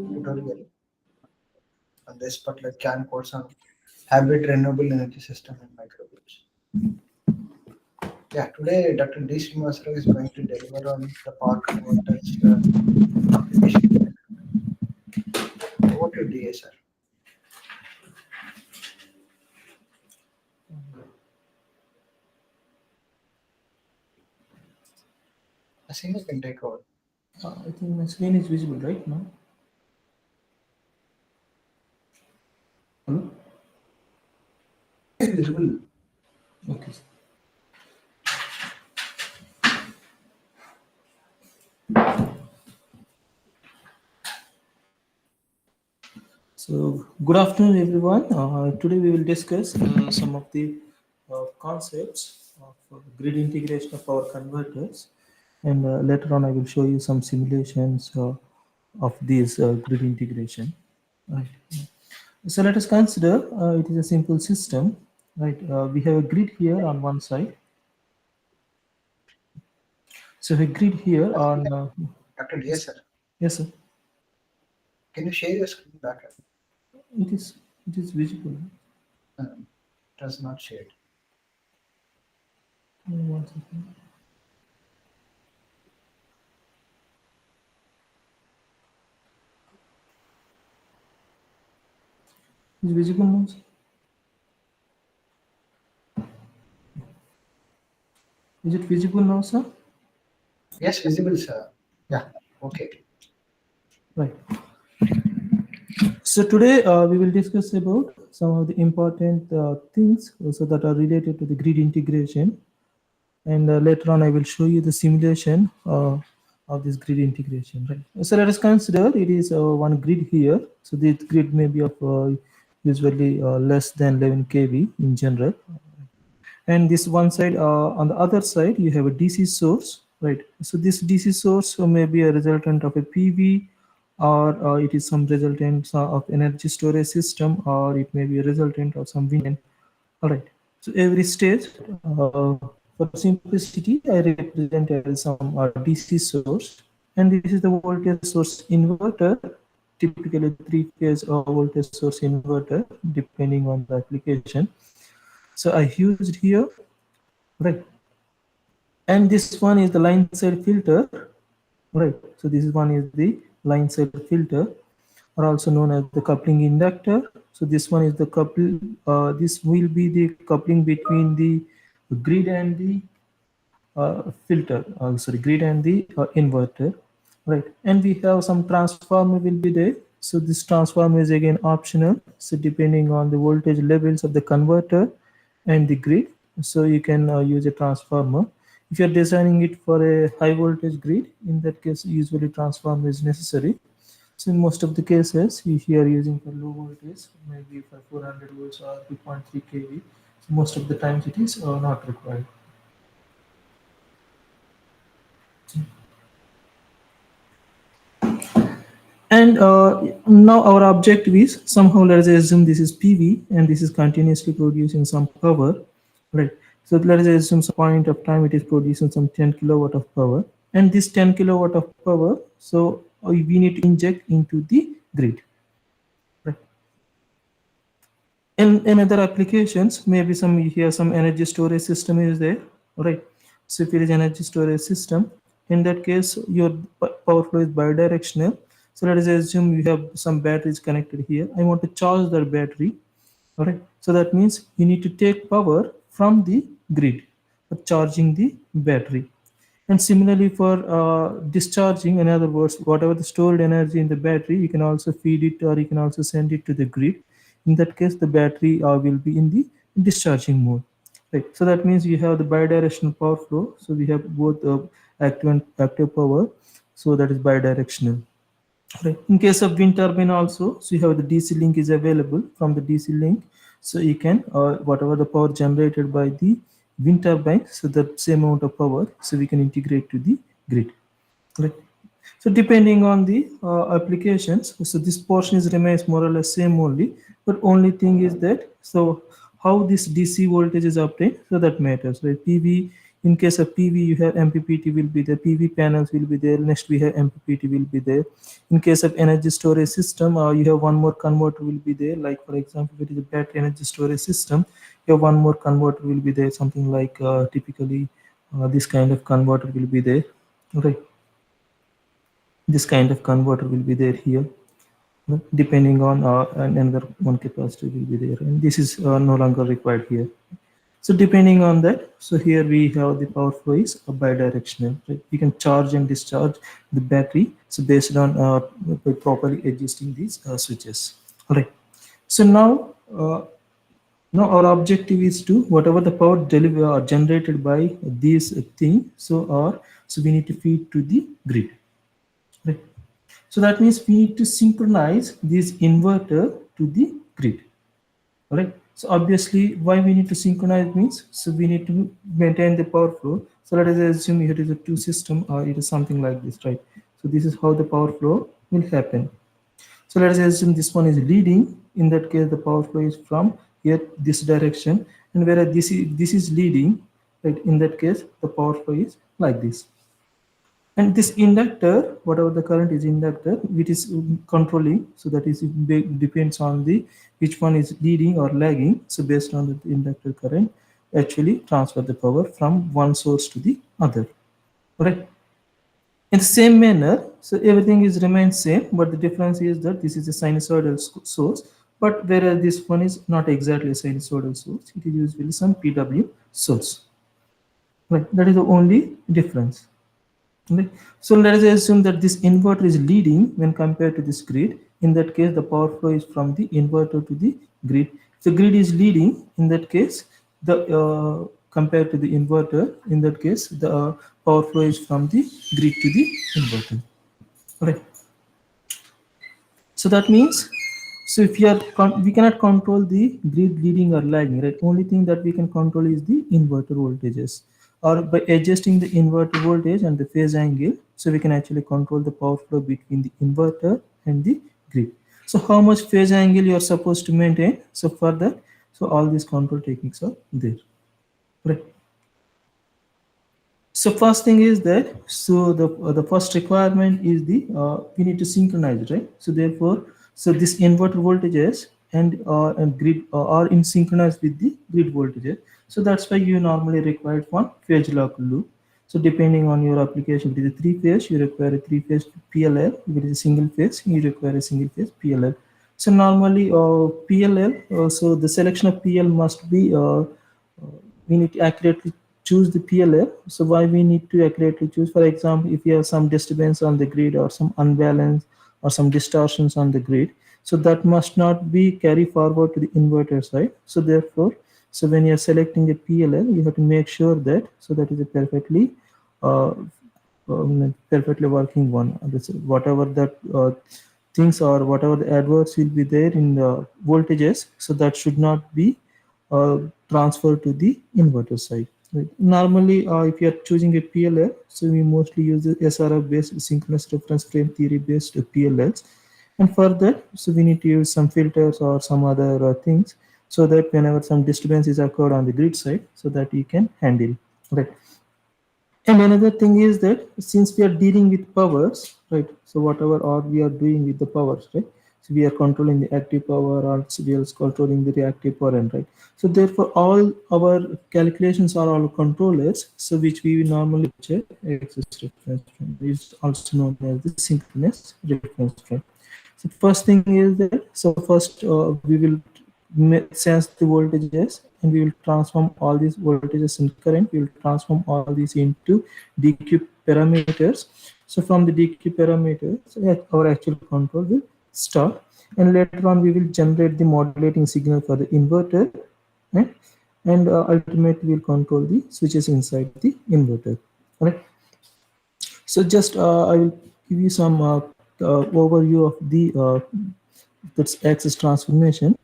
tutorial on this particular CAN course on hybrid renewable energy system and microgrids. Yeah, today Dr. D. Srinivasarao is going to deliver on the power converters application. Over to DA, sir. I think you can take over. I think my screen is visible right now. Hello? It's visible. Okay. So, good afternoon, everyone. Today we will discuss some of the concepts of grid integration of power converters, and later on I will show you some simulations of these grid integration. Right. So let us consider it is a simple system. Right. We have a grid here on one side. So a grid here on. Dr. D. sir. Yes, sir. Can you share your screen back? It is visible. Does not share. 1 second. Is visible now, sir? Is it visible now, sir? Yes, visible, sir. Yeah, okay. Right. So today we will discuss about some of the important things also that are related to the grid integration, and later on I will show you the simulation of this grid integration. Right. So let us consider it is one grid here. So this grid may be of usually less than 11 kV in general. And this one side, on the other side, you have a DC source, right? So this DC source may be a resultant of a PV, or it is some resultant of energy storage system, or it may be a resultant of some wind. All right. So every stage, for simplicity, I represent as some DC source, and this is the voltage source inverter, typically three-phase voltage source inverter, depending on the application. So I used here, right? And this one is the line side filter, right? So this one is the line side filter, or also known as the coupling inductor. So this one is the couple. This will be the coupling between the grid and the filter. Sorry, grid and the inverter, right? And we have some transformer will be there. So this transformer is again optional. So depending on the voltage levels of the converter and the grid, so you can use a transformer. If you're designing it for a high voltage grid, in that case usually transformer is necessary. So in most of the cases, if you are using for low voltage, maybe for 400 volts or 2.3 kV, so most of the times it is not required. And now our objective is, somehow let us assume this is PV and this is continuously producing some power, right? So let us assume some point of time it is producing some 10 kilowatt of power, and this 10 kilowatt of power, so we need to inject into the grid, right? In other applications, maybe some energy storage system is there, right? So if it is energy storage system, in that case your power flow is bidirectional. So let us assume you have some batteries connected here. I want to charge that battery. All right. So that means you need to take power from the grid for charging the battery. And similarly for discharging, in other words, whatever the stored energy in the battery, you can also feed it or you can also send it to the grid. In that case, the battery will be in the discharging mode. Right. So that means you have the bidirectional power flow. So we have both active and active power. So that is bidirectional. Right. In case of wind turbine also, so you have the DC link is available. From the DC link, so you can whatever the power generated by the wind turbine, so the same amount of power, so we can integrate to the grid. Right. So depending on the applications, so this portion is remains more or less same only, but only thing is that, so how this DC voltage is obtained, so that matters, right? PV, In case of PV, you have MPPT will be there, PV panels will be there. Next, we have MPPT will be there. In case of energy storage system, you have one more converter will be there. Like for example, if it is a battery energy storage system, you have one more converter will be there. Something like typically this kind of converter will be there. Okay, this kind of converter will be there here. Depending on another one capacity will be there, and this is no longer required here. So depending on that, so here we have the power flow is bidirectional. Right? You can charge and discharge the battery. So based on by properly adjusting these switches. All right. So now our objective is to whatever the power delivered or generated by this thing. So we need to feed to the grid. Right. So that means we need to synchronize this inverter to the grid. All right. So obviously, why we need to synchronize means, so we need to maintain the power flow. So let us assume it is a two system or it is something like this, right? So this is how the power flow will happen. So let us assume this one is leading. In that case, the power flow is from here this direction, and whereas this is leading, right? In that case, the power flow is like this. And this inductor, whatever the current is inductor, which is controlling, so that is depends on the which one is leading or lagging. So based on the inductor current, actually transfer the power from one source to the other. Right. In the same manner, so everything is remains same, but the difference is that this is a sinusoidal source, but whereas this one is not exactly a sinusoidal source, it is usually some PW source. Right. That is the only difference. Right. So let us assume that this inverter is leading when compared to this grid. In that case, the power flow is from the inverter to the grid. If the grid is leading, in that case, the compared to the inverter, in that case, the power flow is from the grid to the inverter. Right. So that means, so if we cannot control the grid leading or lagging, right? Only thing that we can control is the inverter voltages, or by adjusting the inverter voltage and the phase angle, so we can actually control the power flow between the inverter and the grid. So how much phase angle you are supposed to maintain? So for that, so all these control techniques are there, right? So first thing is that, so the first requirement is the we need to synchronize, right? So therefore, so this inverter voltages and grid are in synchronized with the grid voltages. So that's why you normally require one phase lock loop. So depending on your application, if it is a three phase, you require a three phase PLL. If it is a single phase, you require a single phase PLL. So normally PLL, so the selection of PL must be we need to accurately choose the PLL. So why we need to accurately choose? For example, if you have some disturbance on the grid or some unbalance or some distortions on the grid, so that must not be carry forward to the inverter side. So therefore, so when you are selecting a PLL, you have to make sure that, so that is a uh, perfectly working one. Whatever that things or whatever the adverse will be there in the voltages, so that should not be uh, transferred to the inverter side. Right. Normally, if you are choosing a PLL, so we mostly use the SRF based synchronous reference frame theory based PLLs. And for that, so we need to use some filters or some other things, so that whenever some disturbance is occurred on the grid side, so that you can handle. Right. And another thing is that since we are dealing with powers, right? So whatever or we are doing with the powers, right? So we are controlling the active power, or we are controlling the reactive power, right? So therefore, all our calculations are all controllers. So which we normally check axis reference frame is also known as the synchronous reference frame. So first thing is that, so first we will sense the voltages, and we will transform all these voltages in current. We will transform all these into DQ parameters. So from the DQ parameters, our actual control will start, and later on we will generate the modulating signal for the inverter, right? And ultimately we'll control the switches inside the inverter. Right. So just I will give you some overview of the that's axis transformation.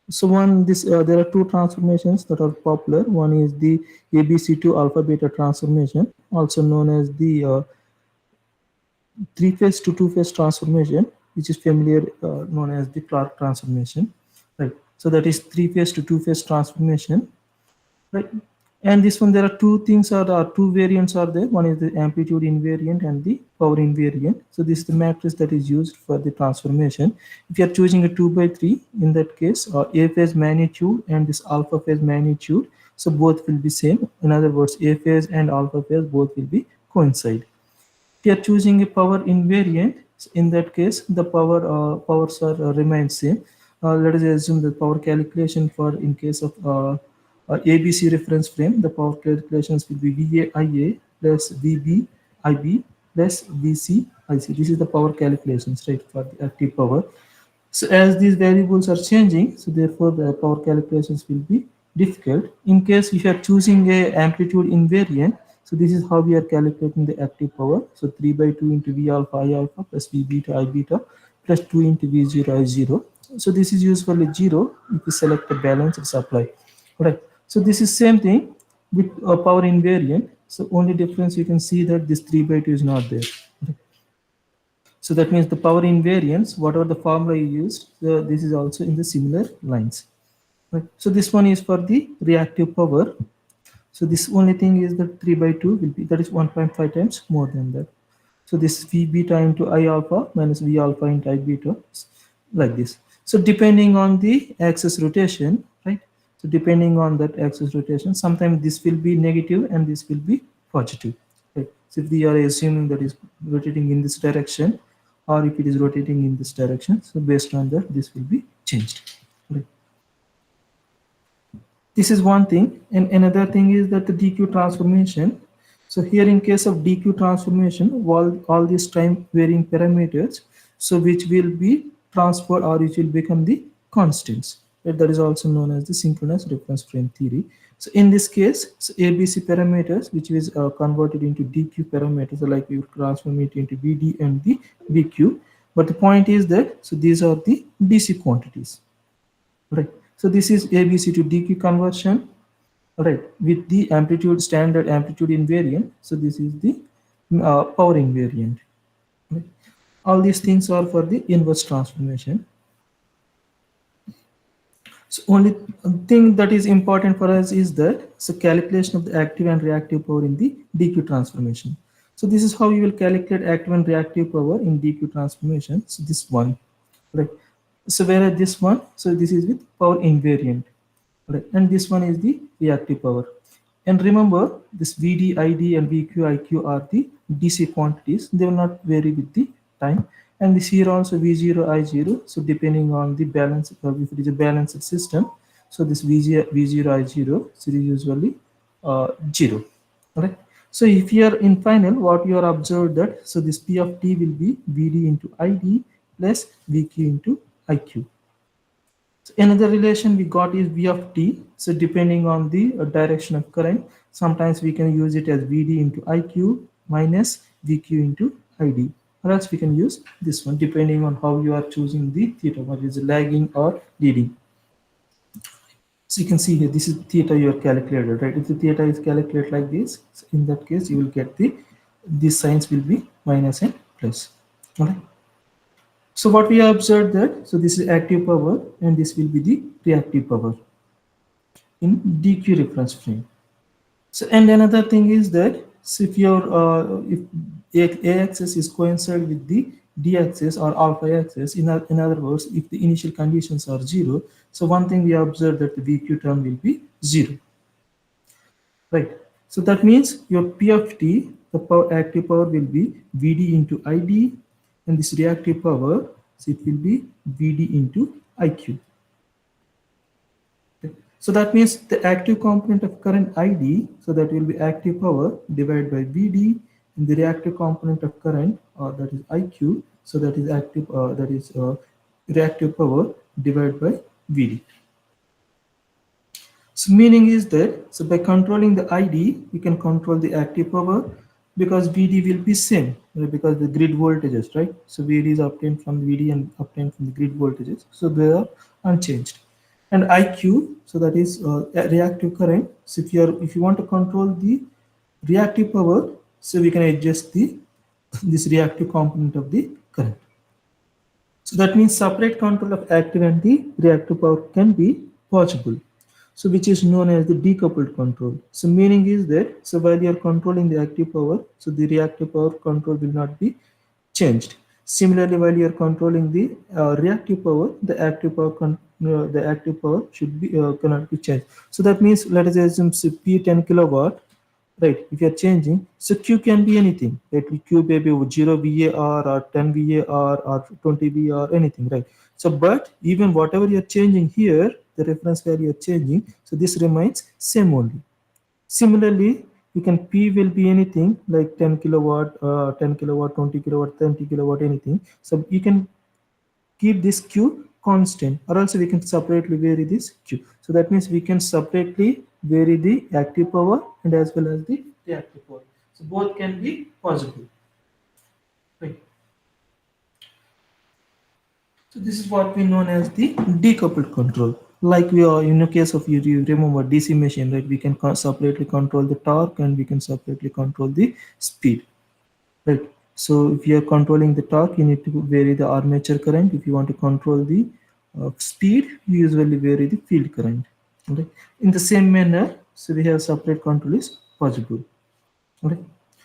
So there are two transformations that are popular. One is the ABC to alpha beta transformation, also known as the three phase to two phase transformation, which is familiar known as the Clark transformation. Right. So that is three phase to two phase transformation. Right. And this one, there are two things are two variants are there. One is the amplitude invariant and the power invariant. So this is the matrix that is used for the transformation. If you are choosing a 2 by 3, in that case, A phase magnitude and this alpha phase magnitude, so both will be same. In other words, A phase and alpha phase both will be coincide. If you are choosing a power invariant, in that case, the powers are remain same. Let us assume the power calculation for in case of ABC reference frame, the power calculations will be VA plus VB plus VC. This is the power calculations, right, for the active power. So as these variables are changing, so therefore the power calculations will be difficult. In case if you are choosing a amplitude invariant, so this is how we are calculating the active power. So 3 by 2 into V alpha I alpha plus V beta I beta plus 2 into V zero I zero. So this is usually 0 if you select the balanced supply. Right. So this is same thing with a power invariant. So only difference you can see that this 3 by 2 is not there. So that means the power invariance, whatever the formula you used, this is also in the similar lines. Right. So this one is for the reactive power. So this only thing is that 3 by 2 will be, that is 1.5 times more than that. So this V beta into I alpha minus V alpha into I beta, like this. So depending on the axis rotation, right? So depending on that axis rotation, sometimes this will be negative and this will be positive. Right? So if we are assuming that is rotating in this direction, or if it is rotating in this direction, so based on that, this will be changed. Right? This is one thing, and another thing is that the DQ transformation. So here in case of DQ transformation, all these time varying parameters, so which will be transferred or which will become the constants. Right? That is also known as the synchronous reference frame theory. So in this case, so ABC parameters, which is converted into DQ parameters, so like we transform it into VD and the VQ. But the point is that, so these are the DC quantities. Right. So this is ABC to DQ conversion, right, with the amplitude standard amplitude invariant. So this is the power invariant. Right. All these things are for the inverse transformation. So only thing that is important for us is that so calculation of the active and reactive power in the DQ transformation. So this is how you will calculate active and reactive power in DQ transformation. So this one, right. So whereas this one, so this is with power invariant. Right. And this one is the reactive power. And remember, this VD, ID, and VQ, IQ are the DC quantities. They will not vary with the time. And this here also V0, I0. So depending on the balance, if it is a balanced system, so this V0, I0, so it is usually 0. Right. So if you are in final, what you are observed that, so this P of T will be VD into ID plus VQ into IQ. So another relation we got is V of T. So depending on the direction of current, sometimes we can use it as VD into IQ minus VQ into ID. Or else we can use this one depending on how you are choosing the theta, whether it is lagging or leading. So you can see here, this is theta you are calculated, right? If the theta is calculated like this, so in that case you will get these signs will be minus and plus. All right. So what we have observed that, so this is active power and this will be the reactive power in DQ reference frame. So and another thing is that, so if your if A axis is coincide with the D axis or alpha axis, in other words, if the initial conditions are 0, so one thing we observe that the VQ term will be 0. Right. So that means your P of T, the power, active power will be VD into ID, and this reactive power, so it will be VD into IQ. Okay. So that means the active component of current ID, so that will be active power divided by VD, and the reactive component of current, that is IQ, so that is active, reactive power divided by VD. So meaning is that, so by controlling the ID, we can control the active power because VD will be same, right? Because the grid voltages, right? So VD is obtained from the VD and obtained from the grid voltages. So they are unchanged. And IQ, so that is reactive current. So if you want to control the reactive power, so we can adjust this reactive component of the current. So that means separate control of active and the reactive power can be possible. so which is known as the decoupled control. So meaning is that, so while you are controlling the active power, so the reactive power control will not be changed. Similarly, while you are controlling the reactive power, the active power should be cannot be changed. So that means, let us assume P 10 kilowatt, right? If you are changing, so Q can be anything, right? Q may be 0 VAR or 10 VAR or 20 VAR, anything, right? So, but even whatever you are changing here, the reference value you are changing, so this remains same only. Similarly, you can P will be anything like 10 kilowatt, 10 kilowatt, 20 kilowatt, 30 kilowatt, anything. So you can keep this Q constant, or also we can separately vary this Q. So that means we can separately vary the active power and as well as the reactive power. So both can be possible. Right. So this is what we known as the decoupled control. Like we are in the case of you remember DC machine, right? We can separately control the torque and we can separately control the speed, right? So if you are controlling the torque, you need to vary the armature current. If you want to control the speed, you usually vary the field current. Okay. In the same manner, so we have separate control is possible. Okay.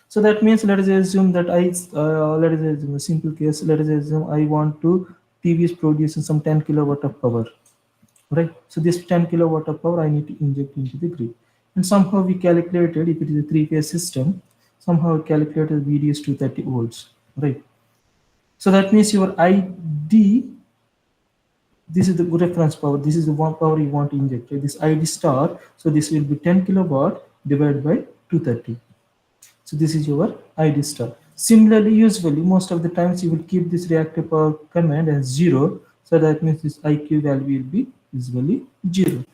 So that means, let us assume that let us assume a simple case. Let us assume I want to PV is producing some 10 kilowatt of power, right? So this 10 kilowatt of power I need to inject into the grid, and somehow we calculated, if it is a three-phase system, somehow we calculated VD is 230 volts, right? So that means your ID, this is the reference power, this is the one power you want to inject, right? This ID star, so this will be 10 kilowatt divided by 230. So this is your ID star. Similarly, usually most of the times you will keep this reactive power command as 0. So that means this IQ value will be usually 0.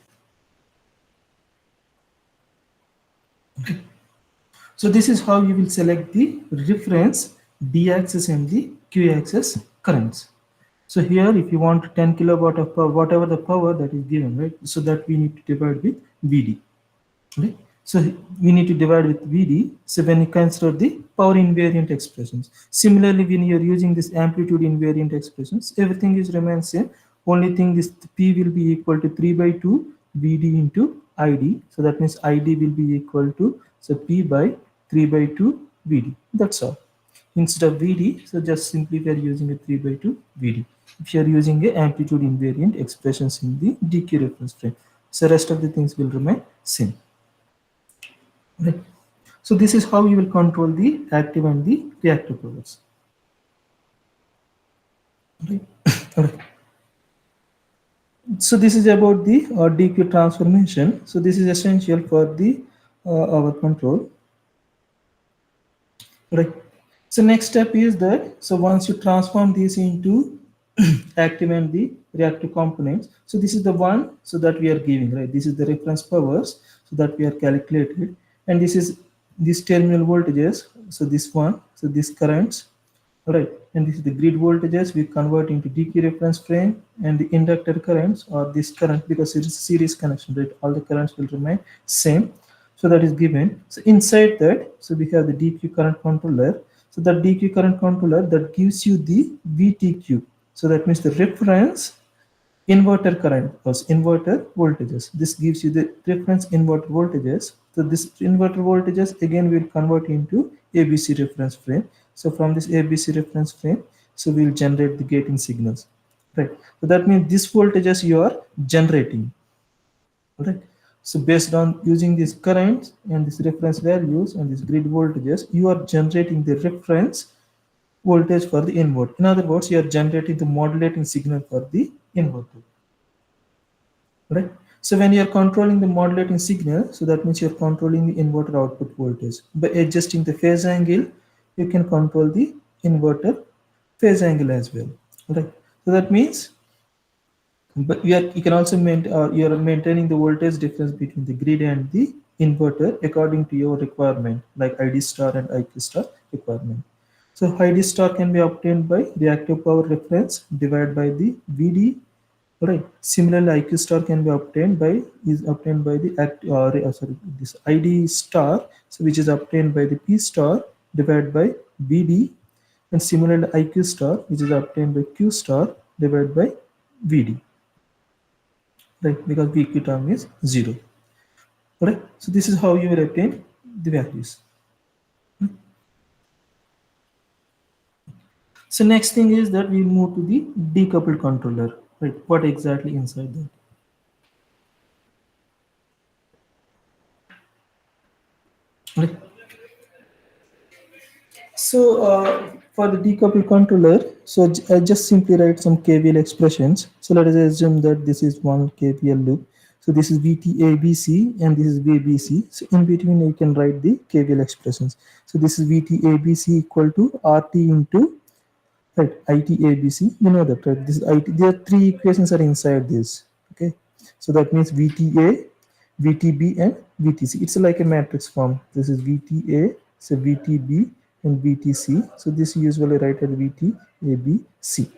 So this is how you will select the reference D axis and the Q axis currents. So here, if you want 10 kilowatt of power, whatever the power that is given, right? So that we need to divide with VD. Right? So we need to divide with VD. So when you consider the power invariant expressions, similarly when you are using this amplitude invariant expressions, everything is remains same. Only thing is P will be equal to 3 by 2 VD into ID. So that means ID will be equal to, so P by 3 by 2 VD. That's all. Instead of VD, so just simply we are using a 3 by 2 VD. If you are using a amplitude invariant expressions in the DQ reference frame, so rest of the things will remain same. Right. So this is how you will control the active and the reactive powers. Right. Right. So this is about the DQ transformation. So this is essential for the our control. Right. So next step is that, so once you transform these into active and the reactive components, so this is the one so that we are giving, right? This is the reference powers so that we are calculated, and this is this terminal voltages, so this one, so this currents, right? And this is the grid voltages we convert into DQ reference frame, and the inductor currents or this current, because it is a series connection, right? All the currents will remain same. So that is given. So inside that, so we have the DQ current controller. So that DQ current controller that gives you the VTQ. So that means the reference inverter current or inverter voltages. This gives you the reference inverter voltages. So this inverter voltages again will convert into ABC reference frame. So from this ABC reference frame, so we will generate the gating signals, right? So that means this voltages you are generating, right? So based on using these currents and these reference values and these grid voltages, you are generating the reference voltage for the inverter. In other words, you are generating the modulating signal for the inverter, right? So when you are controlling the modulating signal, so that means you are controlling the inverter output voltage. By adjusting the phase angle, you can control the inverter phase angle as well, right? So that means, but you can also you are maintaining the voltage difference between the grid and the inverter according to your requirement, like ID star and IQ star requirement. So ID star can be obtained by reactive power reference divided by the VD, right? Similarly, IQ star can be obtained by the this ID star, so which is obtained by the P star divided by VD, and similarly IQ star, which is obtained by Q star divided by VD. right? Because VQ term is 0, right? So this is how you will obtain the values. So next thing is that we move to the decoupled controller, right? What exactly inside that? Right. So for the decoupled controller, so I just simply write some KVL expressions. So let us assume that this is one KVL loop. So this is VTABC and this is VBC. So in between you can write the KVL expressions. So this is VTABC equal to RT into, right, ITABC. You know that, right? This is IT. There are three equations are inside this. Okay. So that means VTA, VTB, and VTC. It's like a matrix form. This is VTA, so VTB, and VTC. So this usually write as VTABC.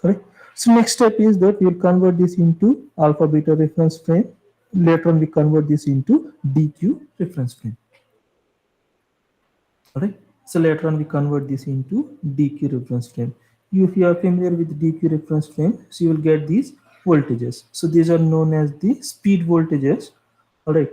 Right. So next step is that we'll convert this into alpha beta reference frame. Later on, we convert this into DQ reference frame. Alright. So later on we convert this into DQ reference frame. If you are familiar with DQ reference frame, so you will get these voltages. So these are known as the speed voltages. Alright.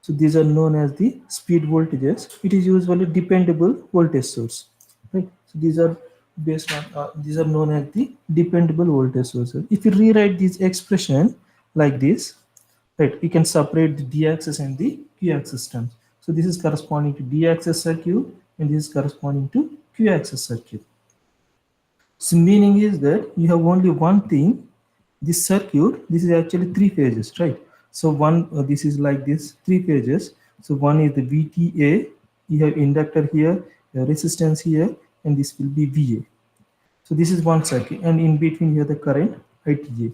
So these are known as the speed voltages. It is usually dependable voltage source. Right. So these are based on these are known as the dependable voltage sources. If you rewrite this expression like this, right, we can separate the d-axis and the q-axis terms. So this is corresponding to d-axis circuit and this is corresponding to q-axis circuit. So meaning is that you have only one thing. This circuit, this is actually three phases, right? So one, this is like this, three phases. So one is the VTA, you have inductor here, resistance here, and this will be VA. So this is one circuit, and in between here the current ITA.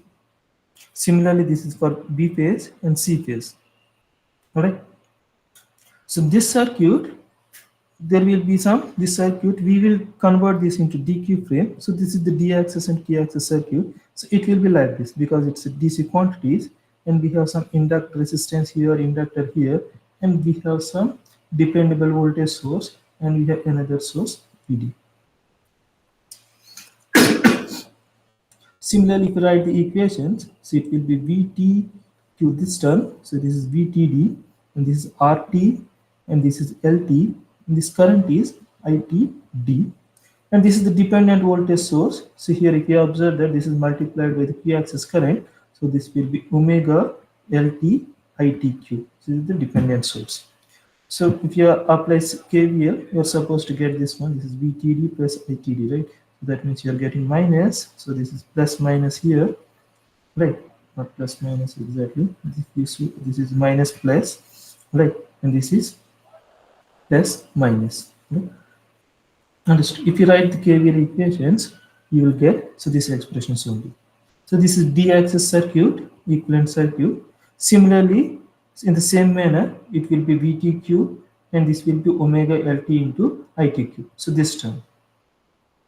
Similarly, this is for B phase and C phase. All right. So this circuit, there will be some, this circuit, we will convert this into DQ frame. So this is the D-axis and Q-axis circuit. So it will be like this because it's a DC quantities and we have some inductor resistance here, inductor here, and we have some dependable voltage source and we have another source PD. Similarly, if you write the equations, so it will be VT this term, so this is VTD, and this is RT, and this is LT, and this current is ITD, and this is the dependent voltage source. So here, if you observe that this is multiplied by the Q-axis current, so this will be omega LT ITQ. So this is the dependent source. So if you apply KVL, you are supposed to get this one. This is VTD plus ITD, right? So that means you are getting minus. So this is plus minus here, right? Not plus minus exactly. This is minus plus, right? And this is plus minus. Right? Understood. If you write the KVL equations, you will get, so this expressions only. So this is D-axis circuit, equivalent circuit. Similarly, in the same manner, it will be VTQ and this will be omega LT into ITQ. So this term.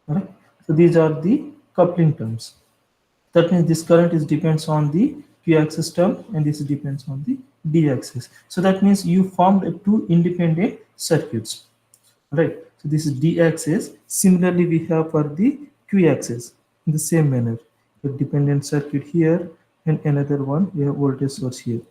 Alright. So these are the coupling terms. That means this current is depends on the Q-axis term and this depends on the D-axis. So that means you formed two independent circuits. Right. So this is D-axis. Similarly, we have for the Q-axis in the same manner. The dependent circuit here and another one, we have voltage source here.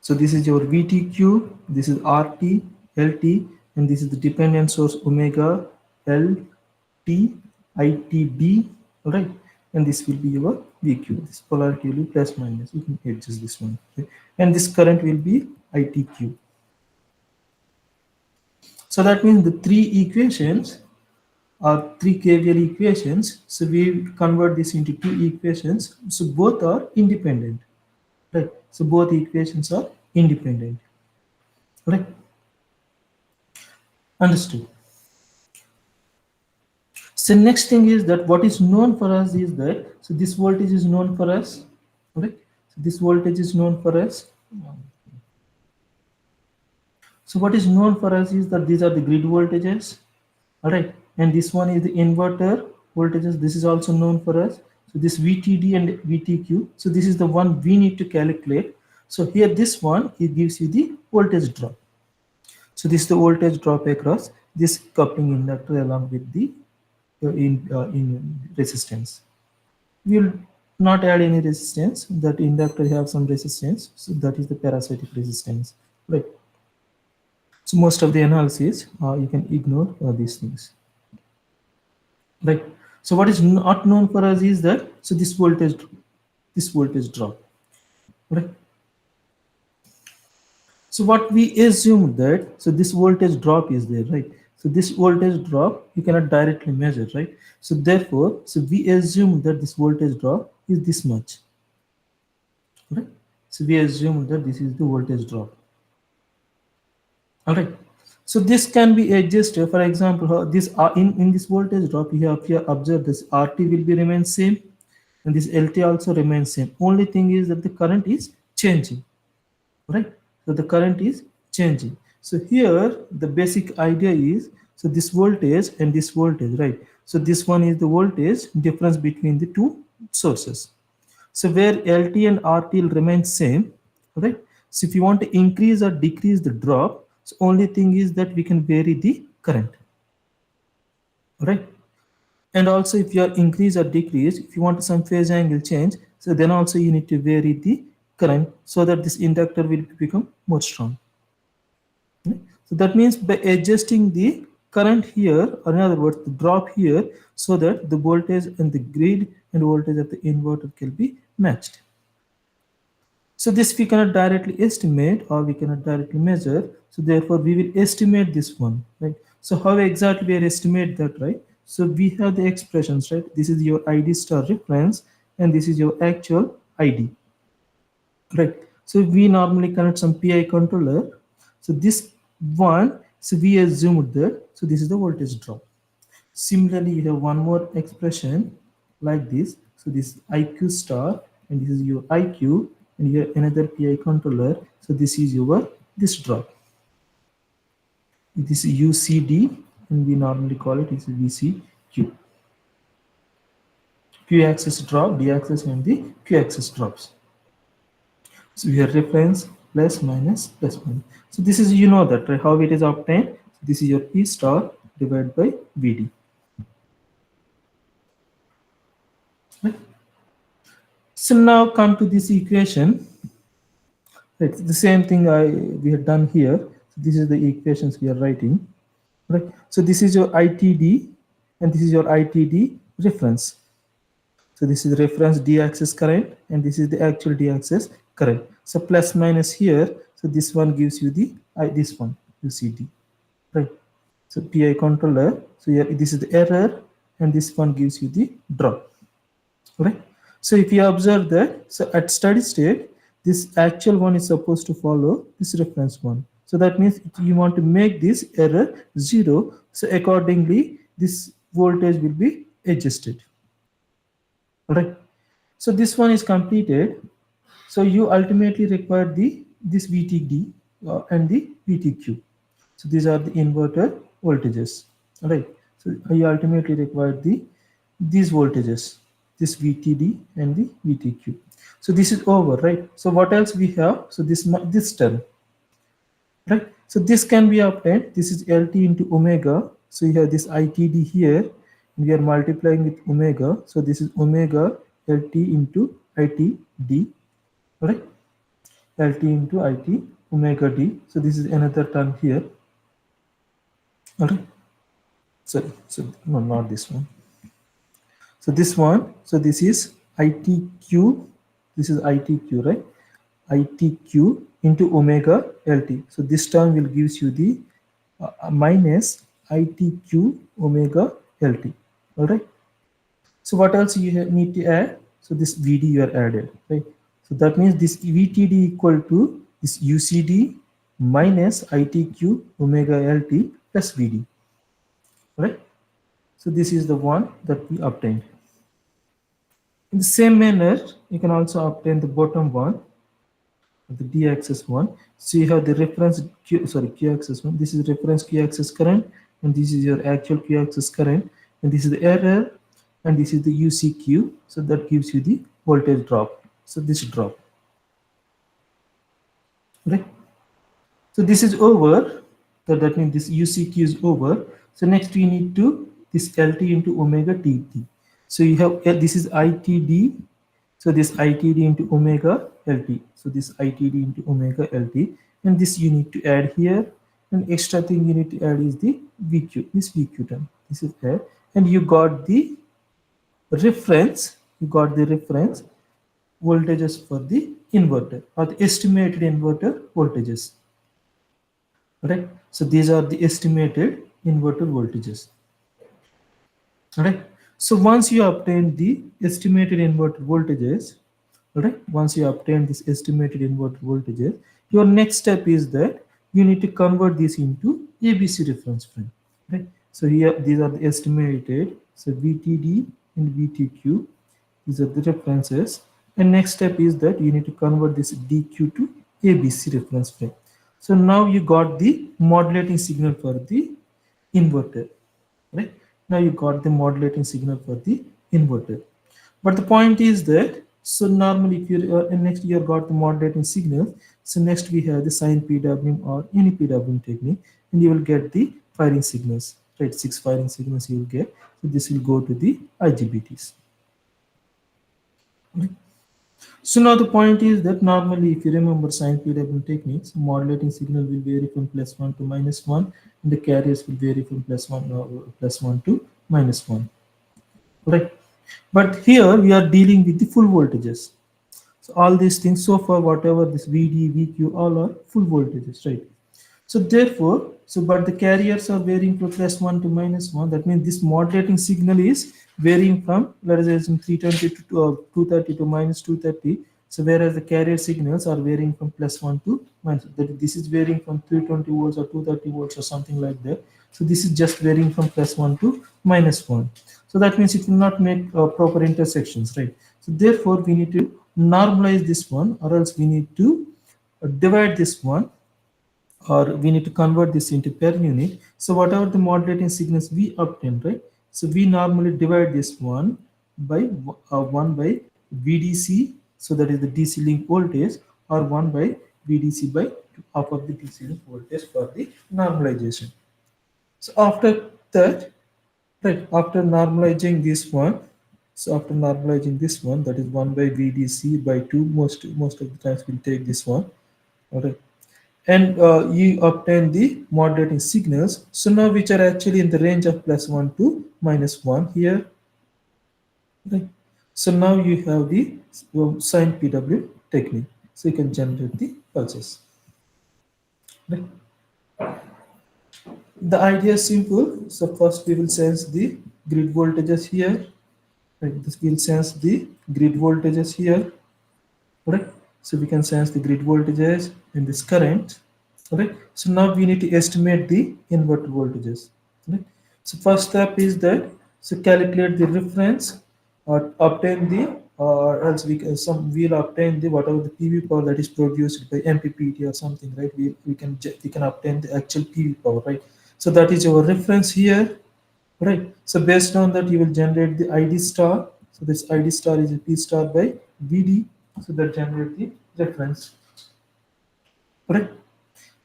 So this is your VTQ, this is RT, LT, and this is the dependent source omega LT, ITB, all right? And this will be your VQ. This polarity will be plus minus. You can adjust this one. Okay? And this current will be ITQ. So that means the three equations are three KVL equations. So we convert this into two equations. So both are independent, right? So both equations are independent, right? Understood. So next thing is that what is known for us is that, so this voltage is known for us, right? So this voltage is known for us. So what is known for us is that these are the grid voltages, all right? And this one is the inverter voltages. This is also known for us. So this VTD and VTQ. So this is the one we need to calculate. So here this one, it gives you the voltage drop. So this is the voltage drop across this coupling inductor along with the in resistance. We'll not add any resistance, that inductor have some resistance, so that is the parasitic resistance, right? So most of the analysis you can ignore these things, right? So what is not known for us is that, so this voltage drop, right? So what we assume that, so this voltage drop is there, right? So this voltage drop you cannot directly measure, right? So therefore, so we assume that this voltage drop is this much, right? So we assume that this is the voltage drop. All right. So this can be adjusted. For example, this in this voltage drop, you have here observed this RT will be remain same, and this LT also remains same. Only thing is that the current is changing, right? So the current is changing. So here the basic idea is, so this voltage and this voltage, right? So this one is the voltage difference between the two sources. So where LT and RT will remain same, right? So if you want to increase or decrease the drop, so only thing is that we can vary the current, right? And also if you are increase or decrease, if you want some phase angle change, so then also you need to vary the current so that this inductor will become more strong. Okay? So that means by adjusting the current here, or in other words, the drop here, so that the voltage and the grid and voltage of the inverter can be matched. So this we cannot directly estimate or we cannot directly measure. So therefore we will estimate this one, right? So how exactly we estimate that, right? So we have the expressions, right? This is your ID star reference and this is your actual ID, right? So we normally connect some PI controller. So this one, so we assumed that, so this is the voltage drop. Similarly, you have one more expression like this. So this is IQ star and this is your IQ and you have another PI controller. So this is your this drop. This is UCD and we normally call it is VCQ. Q axis drop, D axis and the Q axis drops. So we have reference plus minus plus minus. So this is, you know that, right? How it is obtained. This is your P star divided by VD. Right? So now come to this equation. It's the same thing we had done here. So this is the equations we are writing. Right? So this is your ITD and this is your ITD reference. So this is the reference D-axis current and this is the actual D-axis current. So plus minus here. So this one gives you the this one UCD, right? So PI controller. So here this is the error and this one gives you the drop, right? So if you observe that, so at steady state, this actual one is supposed to follow this reference one. So that means you want to make this error 0. So accordingly, this voltage will be adjusted. All right. So this one is completed. So you ultimately require this VTD and the VTQ. So these are the inverter voltages. All right. So you ultimately require these voltages, this VTD and the VTQ. So this is over, right? So what else we have? So this term, right? So this can be obtained. This is LT into omega. So you have this ITD here. We are multiplying with omega. So this is omega LT into ITD, right? LT into IT omega D. So this is another term here. All right. So no, not this one. So this one, so this is ITQ, this is ITQ, right? ITQ into omega LT. So this term will gives you the minus ITQ omega LT. All right. So what else you need to add? So this VD you are added, right? So that means this VTD equal to this UCD minus ITQ omega LT plus VD, right? So this is the one that we obtained. In the same manner, you can also obtain the bottom one, the D-axis one. So you have the reference Q-axis one. This is reference Q-axis current, and this is your actual Q-axis current, and this is the error, and this is the UCQ. So that gives you the voltage drop. So this drop, right? So this is over. So that means this UCQ is over. So next we need to this LT into omega TT. So you have this is ITD So this ITD into omega LT. So this ITD into omega LT, and this you need to add here. And extra thing you need to add is the VQ. This VQ term. This is there, and you got the reference. You got the reference voltages for the inverter or the estimated inverter voltages. Right. So these are the estimated inverter voltages. Right. So once you obtain the estimated inverter voltages, right, once you obtain this estimated inverter voltages, your next step is that you need to convert this into ABC reference frame. Right. So here these are the estimated. So VTD and VTQ, these are the references. And next step is that you need to convert this DQ to ABC reference frame. So now you got the modulating signal for the inverter. Right. Now you got the modulating signal for the inverter. But the point is that, so normally if you next you got the modulating signal, so next we have the sine PWM or any PWM technique, and you will get the firing signals, right? 6 firing signals you will get. So this will go to the IGBTs. Okay. So now the point is that normally if you remember sine PWM techniques, modulating signal will vary from +1 to -1, and the carriers will vary from +1 to -1, right? But here we are dealing with the full voltages. So all these things so far, whatever this VD, VQ, all are full voltages, right? So therefore, so but the carriers are varying from +1 to -1. That means this modulating signal is varying from, let us say, from 320 to 230 to -230. So whereas the carrier signals are varying from +1 to minus. That this is varying from 320 volts or 230 volts or something like that. So this is just varying from +1 to -1. So that means it will not make proper intersections, right? So therefore, we need to normalize this one, or else we need to divide this one, or we need to convert this into per unit. So whatever the modulating signals we obtain, right? So we normally divide this one by 1 by VDC, so that is the DC link voltage, or 1 by VDC by half of the DC link voltage for the normalization. So after that, right, after normalizing this one, so after normalizing this one, that is 1 by VDC by 2, most of the times we'll take this one. All right, and you obtain the modulating signals, so now which are actually in the range of +1 to -1 here, right? So now you have the sine PW technique, so you can generate the pulses, right? The idea is simple. So first we will sense the grid voltages here, right? This will sense the grid voltages here, right? So we can sense the grid voltages in this current, right? So now we need to estimate the inverter voltages, right? So first step is that, so calculate the reference, or obtain the, or else we can, we'll obtain the whatever the PV power that is produced by MPPT or something, right? We can obtain the actual PV power, right? So that is our reference here, right? So based on that, you will generate the ID star. So this ID star is a P star by VD. So that generate the reference, right?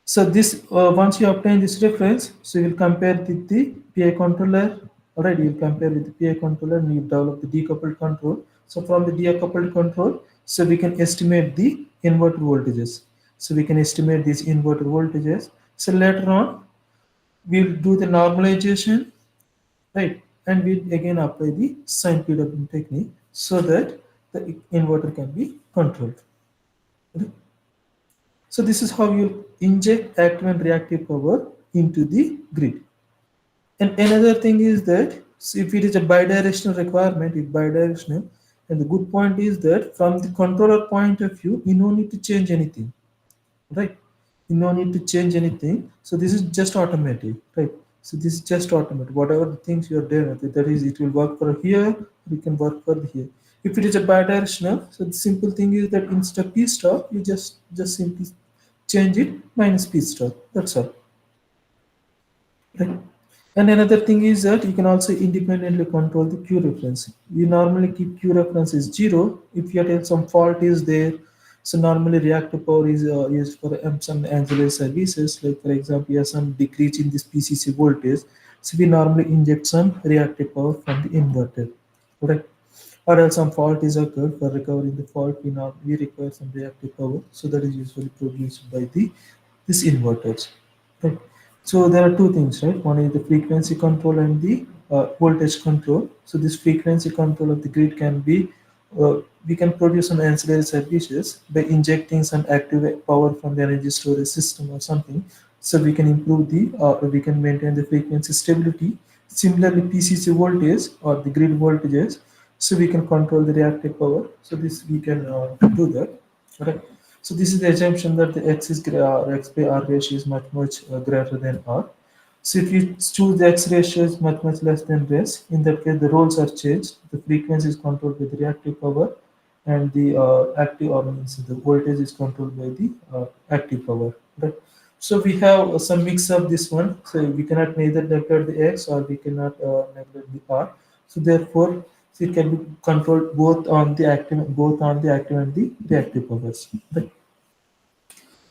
So this once you obtain this reference, so you will compare with the PI controller. All right, you will compare with the PI controller, and you develop the decoupled control. So from the decoupled control, so we can estimate the inverter voltages. So we can estimate these inverter voltages. So later on, we'll do the normalization, right? And we'll again apply the sine PWM technique, so that the inverter can be controlled. Right? So this is how you inject active and reactive power into the grid. And another thing is that, so if it is a bidirectional requirement, it's bidirectional, and the good point is that from the controller point of view, you no need to change anything, right? You no need to change anything. So this is just automatic, right? So this is just automatic. Whatever the things you are doing, that is, it will work for here, we can work for here. If it is a bidirectional, so the simple thing is that instead of P star, you just simply change it minus P star. That's all, right? And another thing is that you can also independently control the Q reference. You normally keep Q reference is 0. If you have some fault is there, so normally reactive power is used for some ancillary services. Like for example, you have some decrease in this PCC voltage, so we normally inject some reactive power from the inverter, right? or else some fault is occurred. For recovering the fault, we require some reactive power, so that is usually produced by the this inverters, right? So there are two things, right? One is the frequency control and the voltage control. So this frequency control of the grid can be uh, we can produce some ancillary services by injecting some active power from the energy storage system or something. So we can improve the we can maintain the frequency stability. Similarly, PCC voltage or the grid voltages, so we can control the reactive power. So this we can do that, right? So this is the assumption that the x by r ratio is much greater than r. So if you choose the x ratio is much less than this, in that case the roles are changed. The frequency is controlled by the reactive power, and the active, or means the voltage is controlled by the active power. Right. So we have some mix of this one. So we cannot neither neglect the x, or we cannot neglect the r. So therefore, so it can be controlled both on the active and the reactive powers. Right.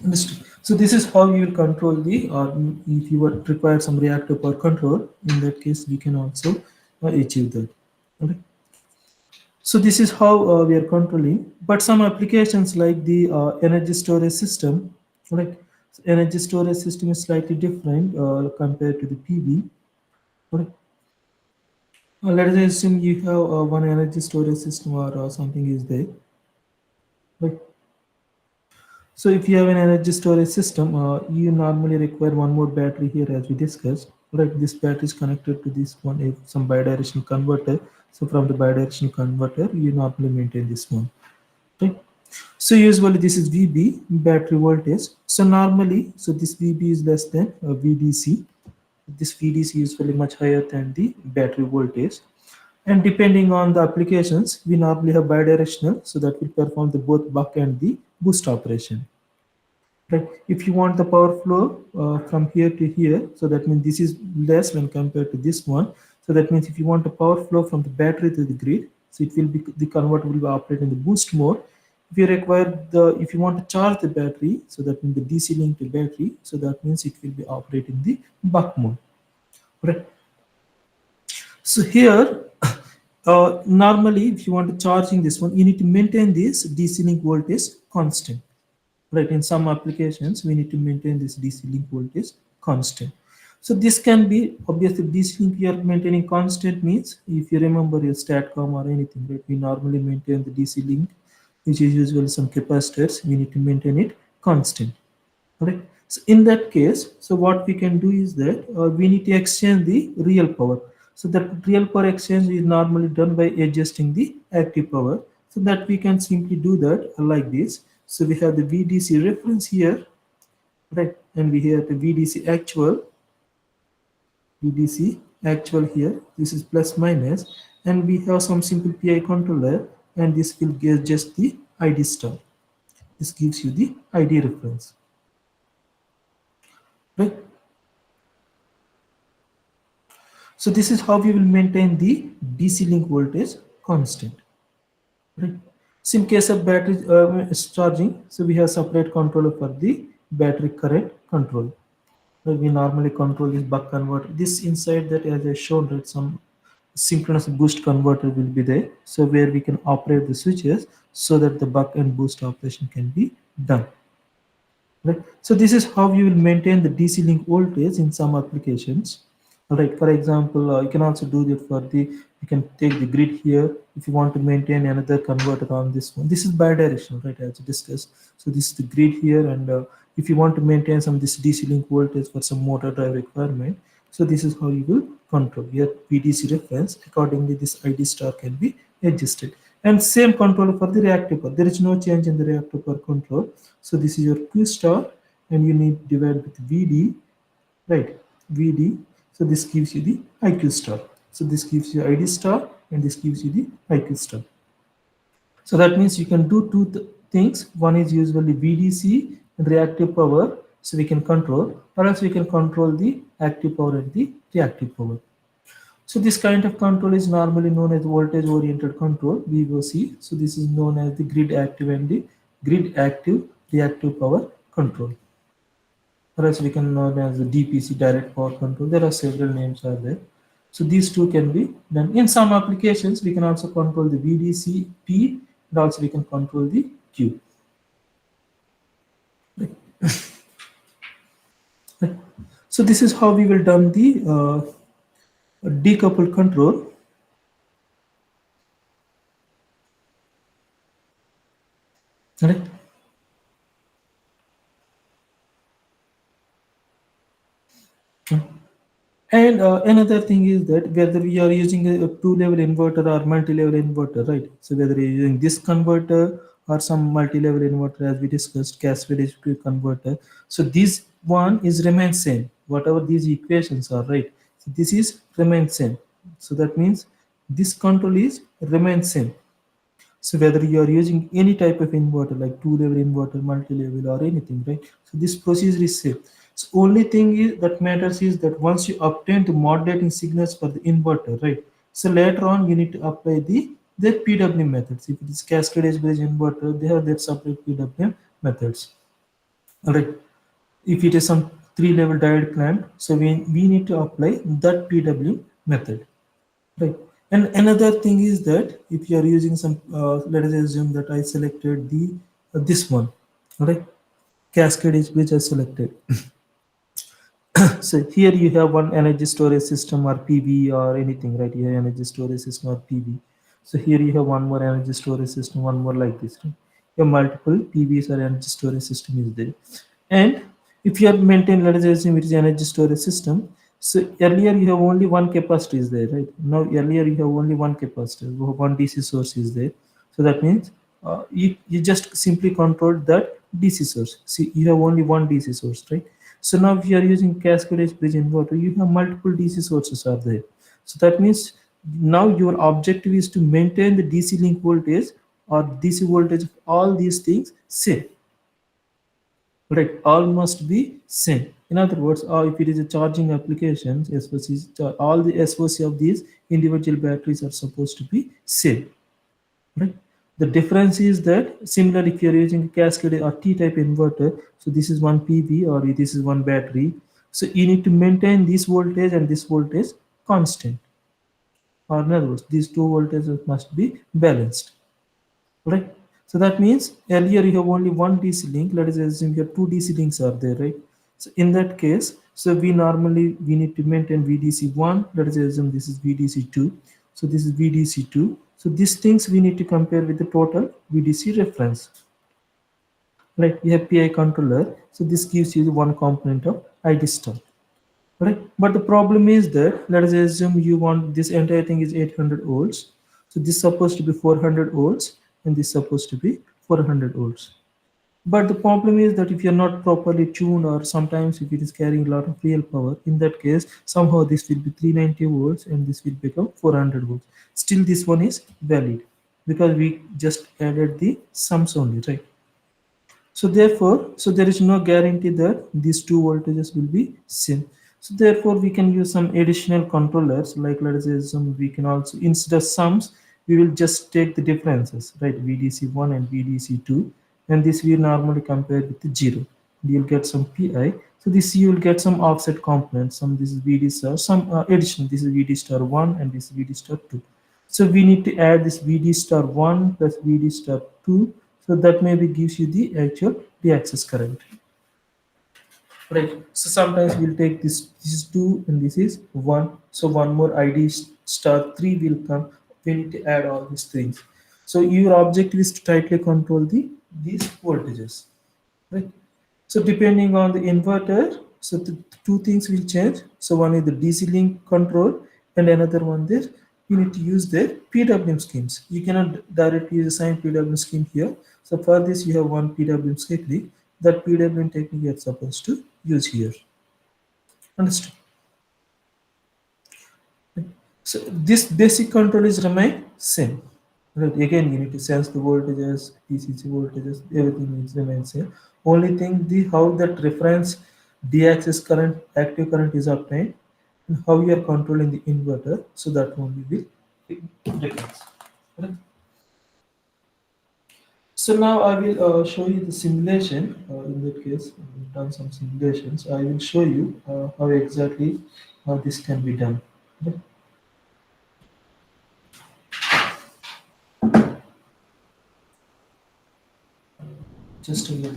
Understood. So this is how you will control the, or if you would require some reactive power control, in that case we can also achieve that. Okay. So this is how we are controlling. But some applications like the energy storage system, right? So energy storage system is slightly different compared to the PV. Right? Let us assume you have one energy storage system, or something is there. Right? So if you have an energy storage system, you normally require one more battery here, as we discussed. Right, this battery is connected to this one, if some bidirectional converter. So from the bidirectional converter, you normally maintain this one. Right. So usually this is VB, battery voltage. So normally, so this VB is less than VDC. This VDC is usually much higher than the battery voltage. And depending on the applications, we normally have bidirectional, so that will perform the both buck and the boost operation. Right. If you want the power flow from here to here, so that means this is less when compared to this one. So that means if you want the power flow from the battery to the grid, so it will be, the converter will be operating in the boost mode. If you want to charge the battery, so that means the DC link to battery, so that means it will be operating the buck mode. Right. So here, normally if you want to charging this one, you need to maintain this DC link voltage constant. Right, in some applications we need to maintain this DC link voltage constant. So this can be, obviously DC link we are maintaining constant means, if you remember your statcom or anything, right, we normally maintain the DC link, which is usually some capacitors, we need to maintain it constant. Right. So in that case, so what we can do is that we need to exchange the real power. So that real power exchange is normally done by adjusting the active power. So that we can simply do that like this. So we have the VDC reference here, right? And we have the VDC actual here. This is plus minus, and we have some simple PI controller, and this will give just the ID star. This gives you the ID reference, right? So this is how we will maintain the DC link voltage constant. Right. So in case of battery charging, so we have separate controller for the battery current control. We normally control this buck converter. This inside that, as I showed, that some synchronous boost converter will be there. So where we can operate the switches so that the buck and boost operation can be done. Right. So this is how you will maintain the DC link voltage in some applications. Right. For example, you can also do that for the, you can take the grid here. If you want to maintain another converter on this one, this is bidirectional, right, as discussed. So this is the grid here, and if you want to maintain some this DC link voltage for some motor drive requirement, so this is how you will control your VDC reference. Accordingly, this ID star can be adjusted. And same controller for the reactive power. There is no change in the reactive power control. So this is your Q star, and you need to divide with VD, right? VD. So this gives you the IQ star. So this gives you ID star, and this gives you the IQ star. So that means you can do two things. One is usually VDC and reactive power, so we can control, or else we can control the active power and the reactive power. So this kind of control is normally known as voltage oriented control, VOC. So this is known as the grid active and the grid active reactive power control. Or else we can know as the DPC, direct power control. There are several names are there. So these two can be done. In some applications, we can also control the VDC P, and also we can control the Q. Right. So this is how we will done the decoupled control. Right. And another thing is that whether we are using a two-level inverter or multi-level inverter, right? So whether you're using this converter or some multi-level inverter, as we discussed, cascade converter. So this one is remain same. Whatever these equations are, right? So this is remain same. So that means this control is remain same. So whether you are using any type of inverter like two-level inverter, multi-level or anything, right? So this procedure is safe. So only thing is that matters is that once you obtain the modulating signals for the inverter, right? So later on you need to apply the PWM methods. If it is cascade edge bridge inverter, they have their separate PWM methods. Alright. If it is some three-level diode clamp, so we need to apply that PWM method. Right. And another thing is that if you are using some, let us assume that I selected the this one, right? Cascade is which I selected. So here you have one energy storage system or PV or anything, right? You have energy storage system or PV. So here you have one more energy storage system, one more like this. Right? You have multiple PVs or energy storage system is there. And if you are maintain, let us assume it is energy storage system. So earlier you have only one capacitor is there, right? Now earlier you have only one capacitor, one DC source is there. So that means you just simply control that DC source. See, you have only one DC source, right? So now if you are using cascade bridge inverter, you have multiple DC sources are there. So that means now your objective is to maintain the DC link voltage or DC voltage of all these things same. Right, all must be same. In other words, if it is a charging application, all the SOC of these individual batteries are supposed to be same. Right. The difference is that similar if you are using a cascade or T-type inverter, so this is one PV or this is one battery. So you need to maintain this voltage and this voltage constant. Or in other words, these two voltages must be balanced. Right. So that means earlier you have only one DC link. Let us assume here two DC links are there, right? So in that case, so we need to maintain VDC1. Let us assume this is VDC2. So this is VDC2. So these things we need to compare with the total VDC reference. Right? You have PI controller. So this gives you the one component of ID star. Right, but the problem is that let us assume you want this entire thing is 800 volts, so this is supposed to be 400 volts and this is supposed to be 400 volts. But the problem is that if you're not properly tuned or sometimes if it is carrying a lot of real power, in that case somehow this will be 390 volts and this will become 400 volts. Still this one is valid because we just added the sums only, right? So therefore, so there is no guarantee that these two voltages will be same. So therefore, we can use some additional controllers, like let us say we can also instead of sums, we will just take the differences, right? VDC1 and VDC2, and this we normally compare with the 0. You'll get some PI. So this you will get some offset components. Some this is VD star, some additional. This is VD star 1 and this is VD star 2. So we need to add this VD star 1 plus VD star 2. So that maybe gives you the actual D-axis current. Right. So sometimes we'll take this is 2 and this is 1. So one more ID star 3 will come. We need to add all these things. So your objective is to tightly control these voltages. Right. So depending on the inverter, so the two things will change. So one is the DC link control and another one there you need to use their PWM schemes. You cannot directly use a sine PWM scheme here. So for this you have one PWM technique. That PWM technique you are supposed to use here. Understood? So this basic control is remain same. Right. Again, you need to sense the voltages, PCC voltages, everything is remain same. Only thing the how that reference D-axis current, active current is obtained, and how you are controlling the inverter, so that only will difference. Right. So now I will show you the simulation. In that case, we've done some simulations. I will show you how exactly this can be done. Okay. Just a minute.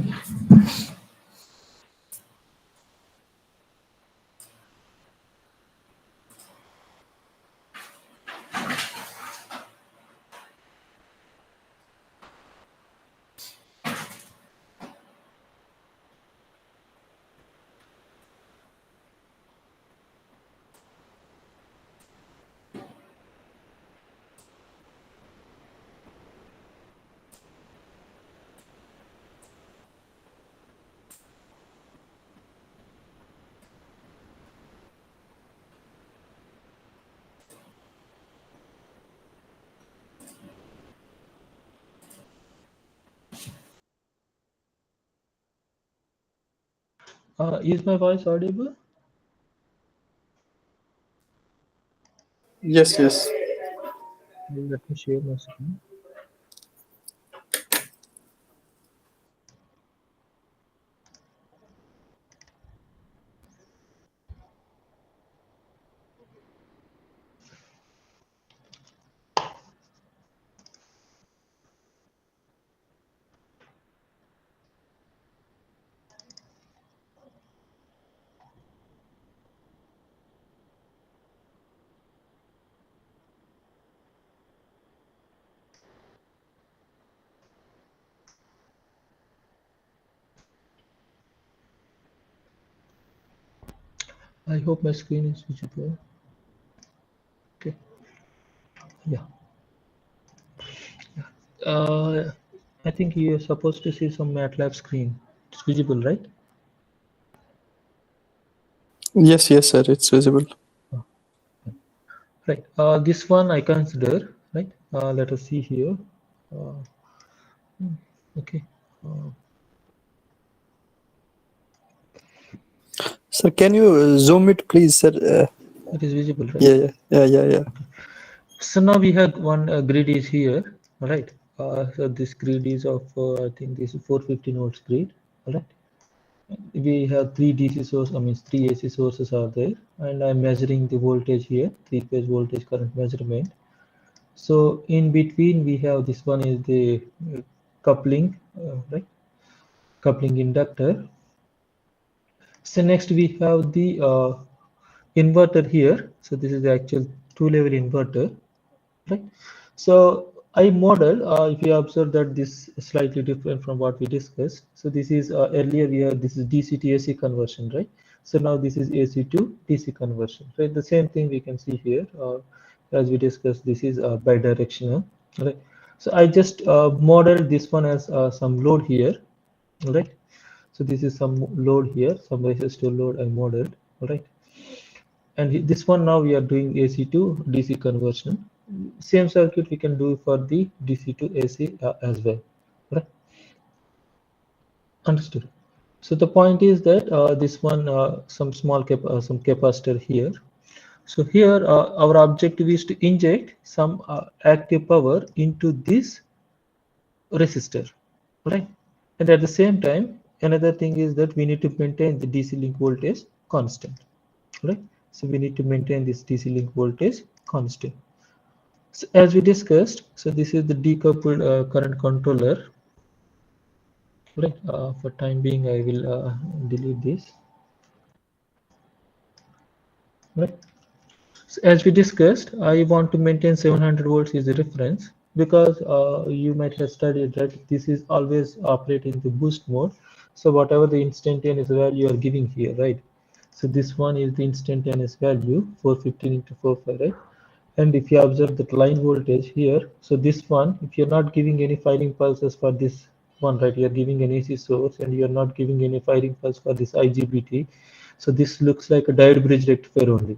Is my voice audible? Yes, yes. Let me share my screen. I hope my screen is visible. Okay. Yeah. I think you're supposed to see some MATLAB screen. It's visible, right? Yes, yes, sir. It's visible. Right. This one I consider, right? Let us see here. Uh, okay. Sir, can you zoom it, please, sir? It is visible, right? Yeah. So now we have one grid is here, right? So this grid is of I think this is 450 volts grid, right? We have three DC sources, I mean three AC sources are there, and I'm measuring the voltage here, three-phase voltage current measurement. So in between we have this one is the coupling, right? Coupling inductor. So next we have the inverter here. So this is the actual two-level inverter, right? So I model, if you observe that this is slightly different from what we discussed. So this is earlier we had this is DC to AC conversion, right? So now this is AC to DC conversion, right? The same thing we can see here. As we discussed, this is bidirectional, right? So I just modeled this one as some load here, right? So this is some load here, some resistor load I modeled, right? And this one now we are doing AC to DC conversion. Same circuit we can do for the DC to AC as well, right? Understood. So the point is that this one some small some capacitor here. So here our objective is to inject some active power into this resistor, right? And at the same time, another thing is that we need to maintain the DC link voltage constant, right? So we need to maintain this DC link voltage constant. So as we discussed, so this is the decoupled current controller, right? For time being, I will delete this, right? So as we discussed, I want to maintain 700 volts is the reference because you might have studied that this is always operating the boost mode. So whatever the instantaneous value you are giving here, right? So this one is the instantaneous value 415 into 45, right? And if you observe that line voltage here, so this one, if you're not giving any firing pulses for this one, right, you're giving an AC source and you're not giving any firing pulse for this IGBT. So this looks like a diode bridge rectifier only.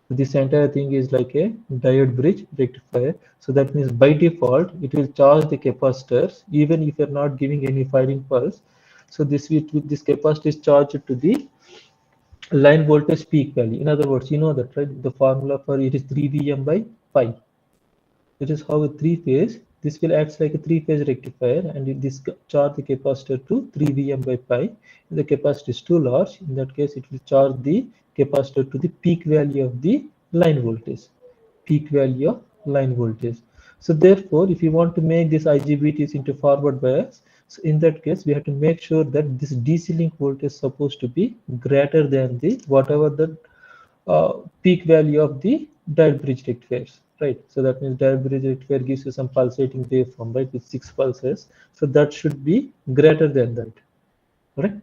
This entire thing is like a diode bridge rectifier. So that means by default, it will charge the capacitors even if you're not giving any firing pulse. So this this capacitor is charged to the line voltage peak value. In other words, you know that, right? The formula for it is 3 Vm by pi. It is how a three-phase, this will act like a three-phase rectifier and this charge the capacitor to 3 Vm by pi. If the capacitor is too large, in that case it will charge the capacitor to the peak value of the line voltage. Peak value of line voltage. So therefore, if you want to make this IGBTs into forward bias, so in that case, we have to make sure that this DC link voltage is supposed to be greater than the whatever the peak value of the diode bridge rectifiers, right? So that means diode bridge rectifier gives you some pulsating waveform, right, with 6 pulses. So that should be greater than that, right?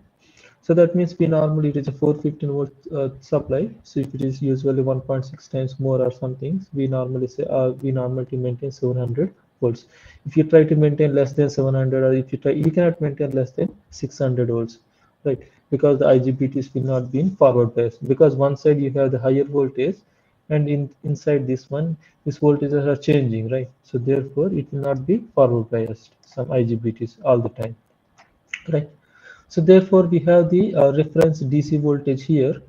So that means we normally it is a 415 volt supply. So if it is usually 1.6 times more or something, we normally say we normally maintain 700 volts. If you try to maintain less than 700, or if you try, you cannot maintain less than 600 volts, right? Because the IGBTs will not be in forward bias. Because one side you have the higher voltage, and inside this one, these voltages are changing, right? So therefore, it will not be forward biased. Some IGBTs all the time, right? So therefore, we have the reference DC voltage here,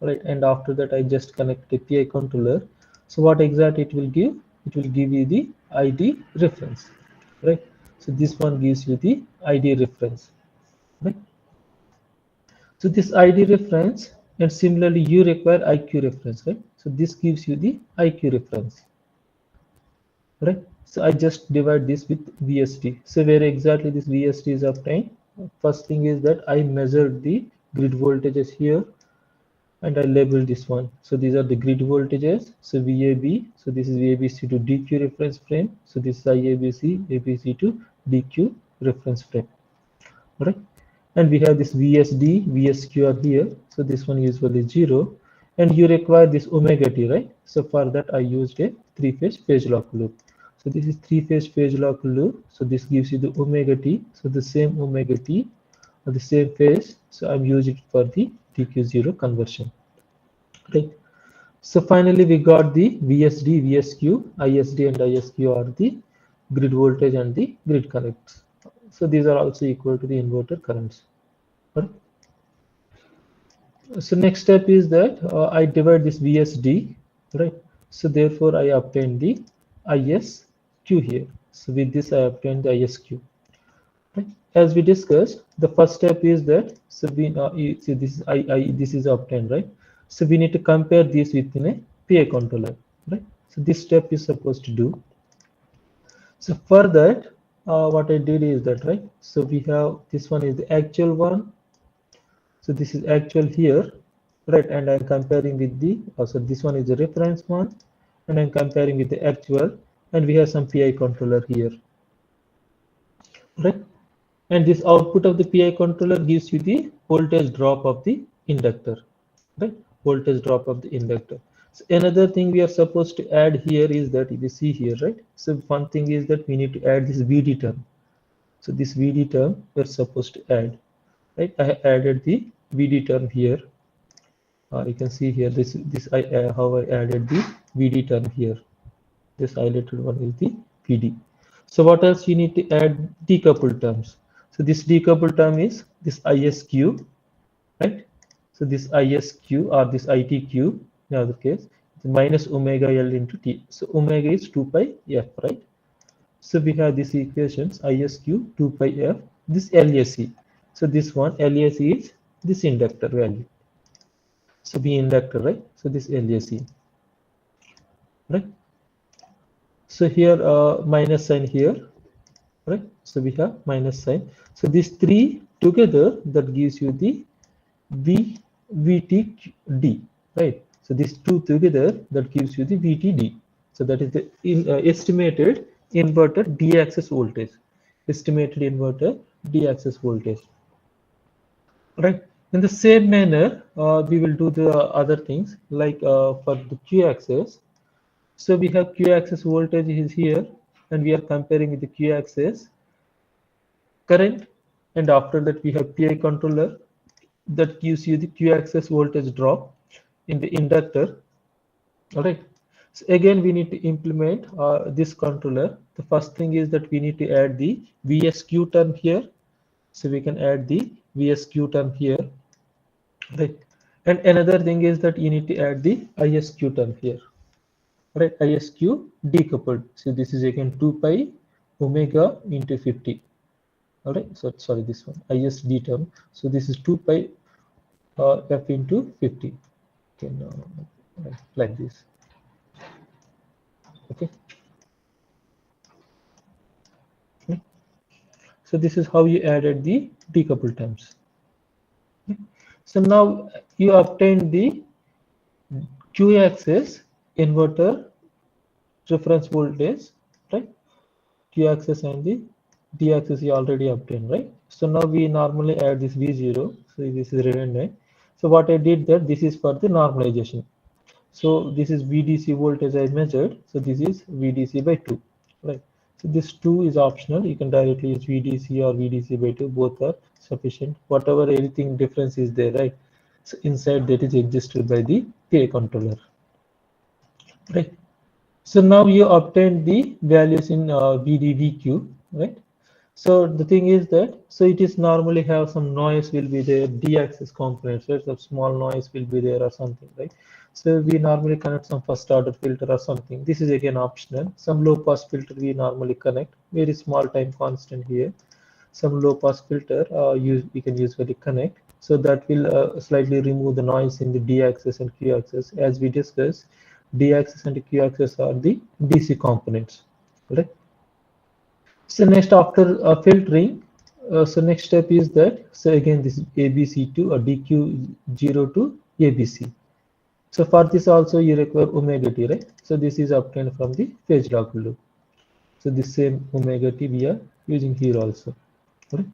right? And after that, I just connect a PI controller. So what exactly it will give? It will give you the ID reference, right? So this one gives you the ID reference, right? So this ID reference, and similarly, you require IQ reference, right? So this gives you the IQ reference, right? So I just divide this with VST. So where exactly this VST is obtained? First thing is that I measured the grid voltages here, and I label this one. So these are the grid voltages. So VAB, so this is VABC to DQ reference frame. So this is IABC, ABC to DQ reference frame, right? And we have this VSD, VSQ are here. So this one usually 0. And you require this omega T, right? So for that I used a phase lock loop. So this is phase lock loop. So this gives you the omega T. So the same omega T or the same phase. So I'm using it for the DQ0 conversion, right? So finally we got the VSD, VSQ, ISD and ISQ are the grid voltage and the grid connects. So these are also equal to the inverter currents. Right? So next step is that I divide this VSD, right? So therefore I obtain the ISQ here. So with this I obtain the ISQ. Right? As we discussed, the first step is that so we see this this is obtained, right? So we need to compare this within a PA controller, right? So this step is supposed to do. So for that, what I did is that, right? So we have this one is the actual one. So this is actual here, right? And I'm comparing with the so this one is the reference one, and I'm comparing with the actual, and we have some PI controller here, right? And this output of the PI controller gives you the voltage drop of the inductor, right? Voltage drop of the inductor. So another thing we are supposed to add here is that if you see here, right? So one thing is that we need to add this VD term. So this VD term we're supposed to add, right? I added the VD term here. You can see here this I how I added the VD term here. This highlighted one is the VD. So what else you need to add? Decoupled terms. So this decoupled term is this ISQ, right? So this ISQ or this ITQ in other case minus omega L into T. So omega is 2 pi F, right? So we have these equations ISQ 2 pi F, this LAC. So this one LAC is this inductor value. So B inductor, right? So this LAC, right? So here minus sign here, right? So we have minus sign. So these three together that gives you the VTD, right? So these two together that gives you the VTD. So that is the estimated inverter D-axis voltage. Estimated inverter D-axis voltage, right? In the same manner, we will do the other things like for the Q-axis. So we have Q-axis voltage is here, and we are comparing with the Q-axis current, and after that we have PI controller that gives you the Q-axis voltage drop in the inductor. All right. So again, we need to implement this controller. The first thing is that we need to add the VSQ term here. So we can add the VSQ term here, right? And another thing is that you need to add the ISQ term here, right? ISQ decoupled. So this is again 2 pi omega into 50. All right. So sorry, this one ISD term. So this is 2 pi F into 50. Okay, now like this. Okay. So this is how you added the decoupled terms. So now you obtained the Q-axis inverter reference voltage, right? Q-axis and the D-axis you already obtained, right? So now we normally add this V0. So this is redundant. So what I did that this is for the normalization. So this is VDC voltage I measured. So this is VDC by 2, right? So this 2 is optional. You can directly use VDC or VDC by 2. Both are sufficient. Whatever anything difference is there, right? So inside that is adjusted by the PA controller, right? So now you obtained the values in VDVQ, right? So the thing is that, so it is normally have some noise will be there, D-axis components, right? Some small noise will be there or something, right? So we normally connect some first order filter or something. This is again optional. Some low pass filter we normally connect, very small time constant here. Some low pass filter we can usually connect. So that will slightly remove the noise in the D-axis and Q-axis. As we discussed, D-axis and Q-axis are the DC components, right? So next after filtering, so next step is that, so again this is ABC to or DQ0 to ABC. So for this also you require omega t, right? So this is obtained from the phase log loop. So the same omega t we are using here also, right?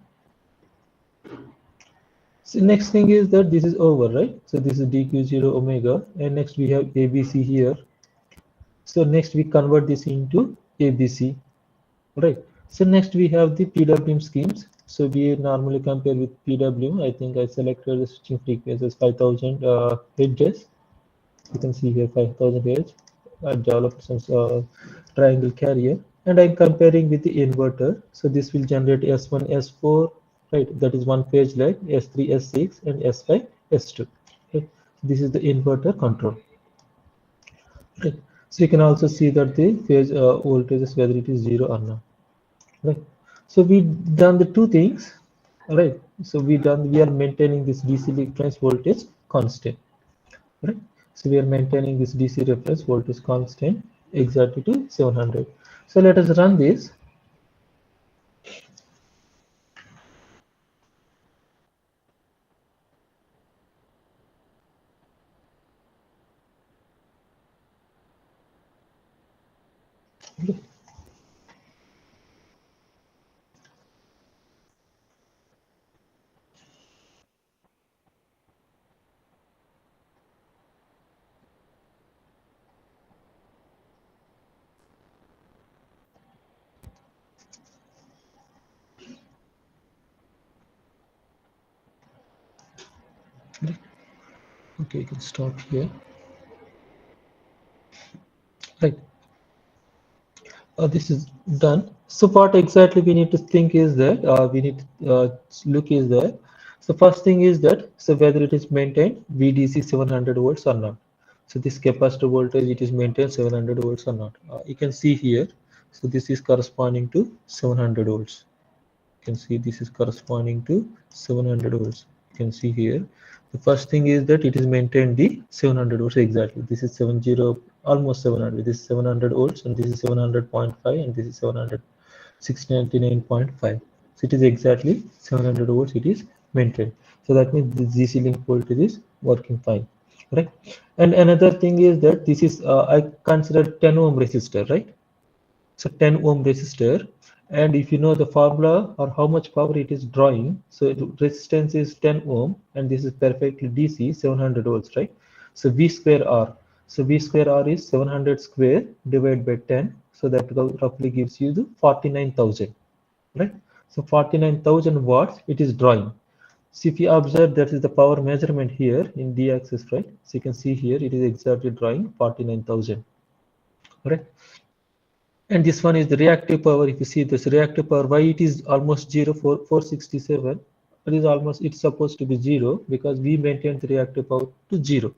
So next thing is that this is over, right? So this is DQ0 omega, and next we have ABC here. So next we convert this into ABC, right? So next we have the PWM schemes. So we normally compare with PWM. I think I selected the switching frequency as 5000 hertz. You can see here 5000 hertz. I developed some triangle carrier, and I'm comparing with the inverter. So this will generate S1, S4, right? That is one phase lag, S3, S6, and S5, S2. Okay. This is the inverter control. Right. So you can also see that the phase voltage is whether it is 0 or not. Right. So we done the two things, right? So we are maintaining this DC reference voltage constant, right? So we are maintaining this DC reference voltage constant exactly to 700. So let us run this. Okay, you can stop here. Right. This is done. So what exactly we need to think is that we need to look is that. So first thing is that, so whether it is maintained VDC 700 volts or not. So this capacitor voltage, it is maintained 700 volts or not. You can see here. So this is corresponding to 700 volts. You can see this is corresponding to 700 volts. You can see here. The first thing is that it is maintained the 700 volts exactly. This is 70, almost 700. This is 700 volts, and this is 700.5, and this is 700, 699.5. So it is exactly 700 volts. It is maintained. So that means the DC link voltage is working fine, right? And another thing is that this is I consider 10 ohm resistor, right? So 10 ohm resistor, and if you know the formula or how much power it is drawing, so resistance is 10 ohm, and this is perfectly DC 700 volts, right? So V square R, so V square R is 700 square divided by 10, so that roughly gives you the 49,000, right? So 49,000 watts it is drawing. So if you observe, that is the power measurement here in D axis, right? So you can see here it is exactly drawing 49,000, right? And this one is the reactive power. If you see this reactive power, why it is almost 0 for 467, it is almost, it's supposed to be 0 because we maintain the reactive power to 0,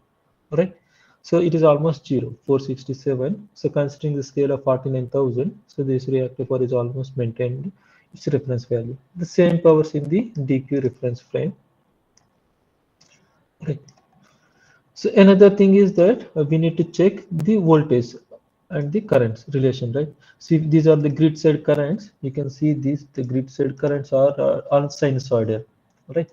right? So it is almost 0, 467. So considering the scale of 49,000, so this reactive power is almost maintained its reference value. The same powers in the DQ reference frame, right? So another thing is that we need to check the voltage. and the currents relation, right? See, these are the grid side currents. You can see these, the grid side currents are all sinusoidal, right?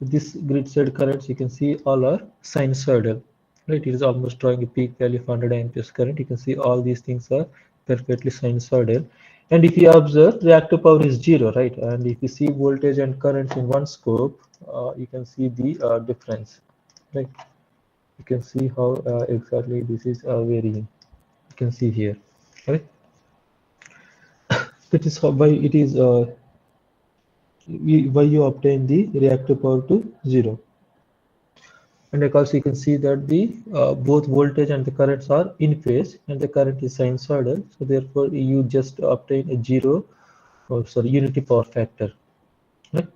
This grid side currents, you can see all are sinusoidal, right? It is almost drawing a peak value of 100 amperes current. You can see all these things are perfectly sinusoidal. And if you observe, reactive power is 0, right? And if you see voltage and currents in one scope, you can see the difference, right? You can see how exactly this is varying. You can see here, right? That is how why it is why you obtain the reactive power to 0. And also you can see that the both voltage and the currents are in phase, and the current is sinusoidal. So therefore, you just obtain a zero, or sorry, unity power factor. Right?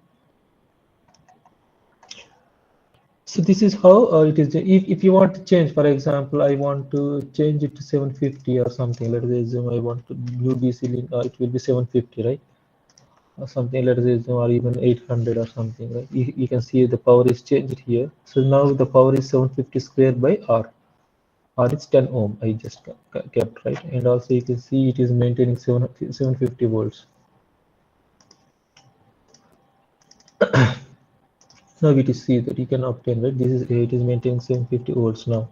So this is how it is. If you want to change, for example, I want to change it to 750 or something. Let us assume I want to new DC link. It will be 750, right? Or something. Let us assume, or even 800 or something. Right? You can see the power is changed here. So now the power is 750 square by R. Or it's 10 ohm. I just kept, right, and also you can see it is maintaining 750 volts. Now we to see that you can obtain, right, this is, it is maintaining 750 volts now,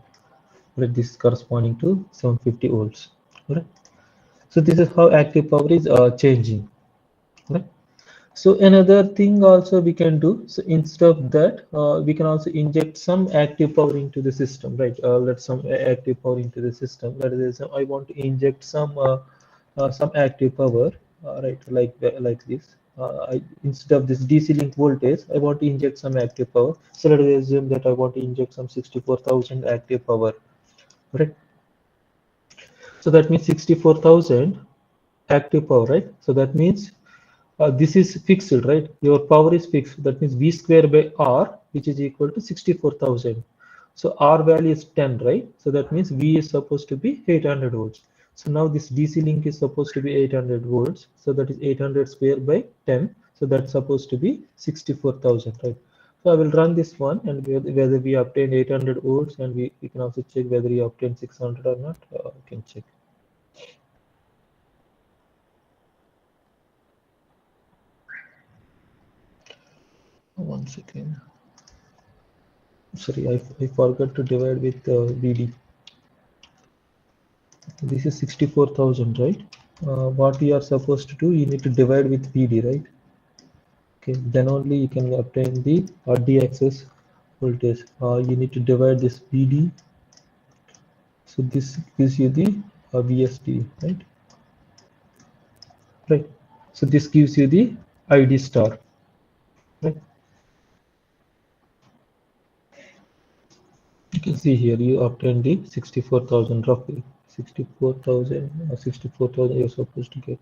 right? This is corresponding to 750 volts, right? So this is how active power is changing, right? So another thing also we can do, so instead of that, we can also inject some active power into the system, right? Let some active power into the system. That is, I want to inject some active power, right? Like this. Instead of this DC link voltage, I want to inject some active power. So let us assume that I want to inject some 64,000 active power, right? So that means 64,000 active power, right? So that means this is fixed, right? Your power is fixed. That means V square by R, which is equal to 64,000. So R value is 10, right? So that means V is supposed to be 800 volts. So now this DC link is supposed to be 800 volts. So that is 800 square by 10. So that's supposed to be 64,000, right? So I will run this one, and whether we obtain 800 volts, and we can also check whether you obtain 600 or not. You can check. One second. Sorry, I forgot to divide with VD. This is 64,000, right? What you are supposed to do, you need to divide with VD, right? Okay, then only you can obtain the D axis voltage. You need to divide this VD. So this gives you the VSD, right? Right. So this gives you the ID star, right? You can see here you obtain the 64,000 roughly. 64,000 or 64,000 you're supposed to get.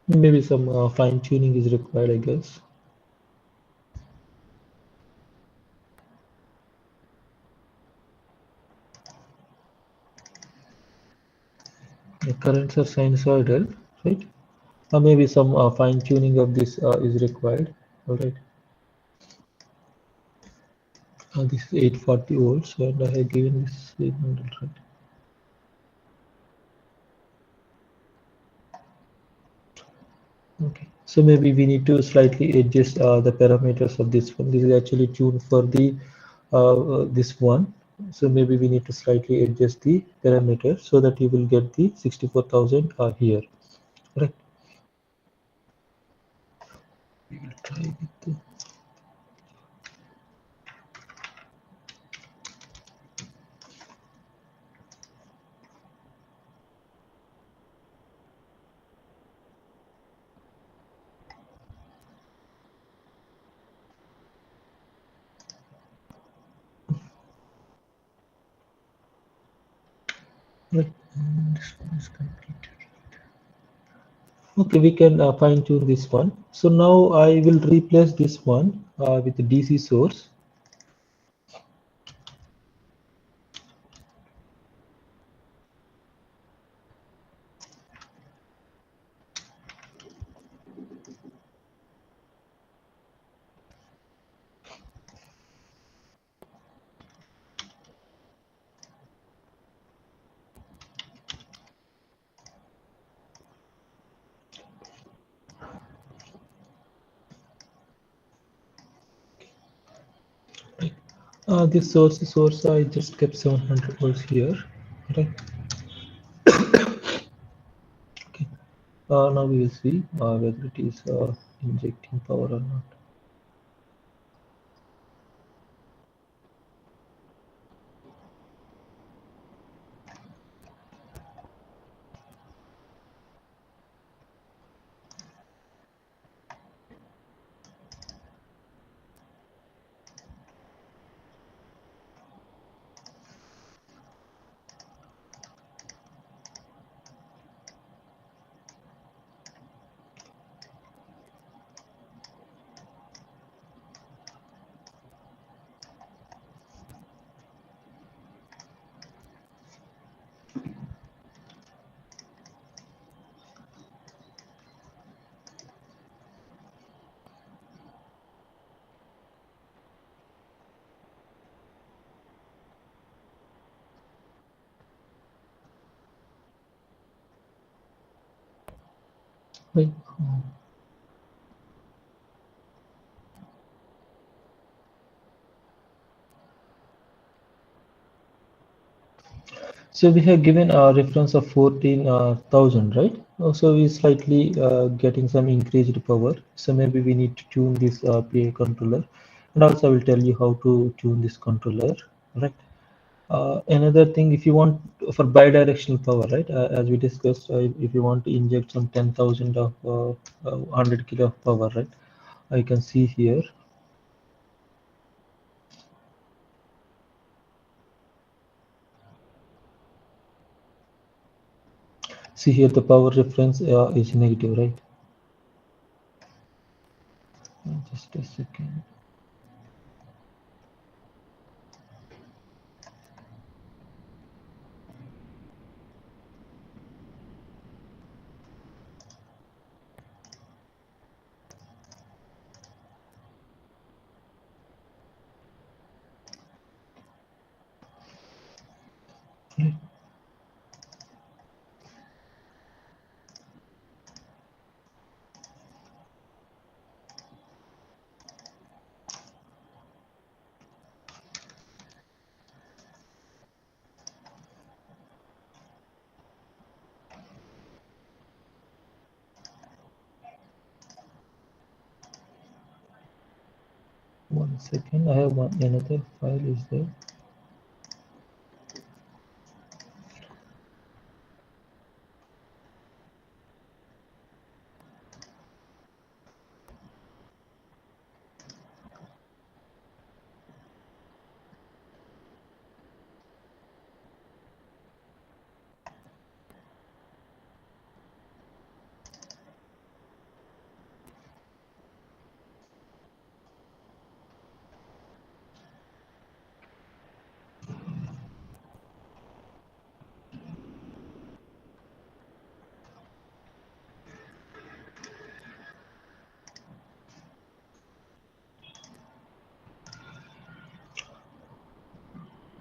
Maybe some fine tuning is required, I guess. The currents are sinusoidal, right? Or maybe some fine tuning of this is required. All right. This is 840 volts, and I have given this 800, right? Okay. So maybe we need to slightly adjust the parameters of this one. This is actually tuned for the this one. So maybe we need to slightly adjust the parameters so that you will get the 64,000 here. Right. We will try with the right. This one is completed. Okay, we can fine tune this one. So now I will replace this one with the DC source. This source I just kept 700 volts here, right? Okay. Now we will see whether it is injecting power or not. Right. So we have given a reference of 14,000, right? So we slightly getting some increased power. So maybe we need to tune this PA controller, and also I will tell you how to tune this controller, right? Another thing, if you want for bidirectional power, right? As we discussed, if you want to inject some 10,000 of 100 kilo of power, right? I can see here. See here, the power reference is negative, right? Just a second. One second, I have another file is there.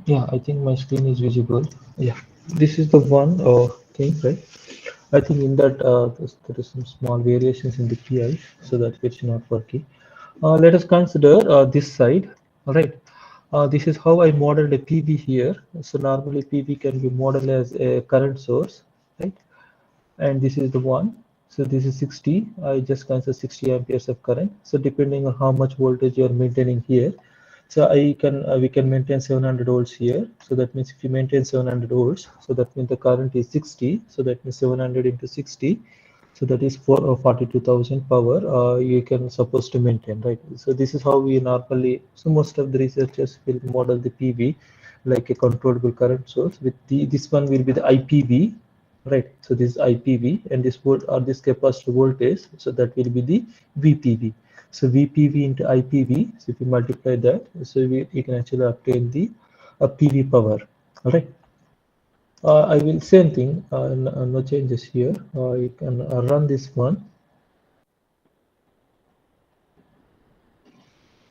Yeah, I think my screen is visible. Yeah, this is the one thing, right? I think in that there is some small variations in the PI, so that it's not working. Let us consider this side. All right. This is how I modeled a PV here. So normally PV can be modeled as a current source, right? And this is the one. So this is 60. I just consider 60 amperes of current. So depending on how much voltage you are maintaining here, so I can we can maintain 700 volts here. So that means if you maintain 700 volts, so that means the current is 60. So that means 700 into 60. So that is for 42,000 power you can supposed to maintain, right? So this is how we normally. So most of the researchers will model the PV like a controllable current source. With this one will be the IPV, right? So this is IPV, and this this capacitor voltage, so that will be the VPV. So VPV into IPV, so if you multiply that, so we can actually obtain the PV power. All right. I will same thing, no changes here. You can run this one.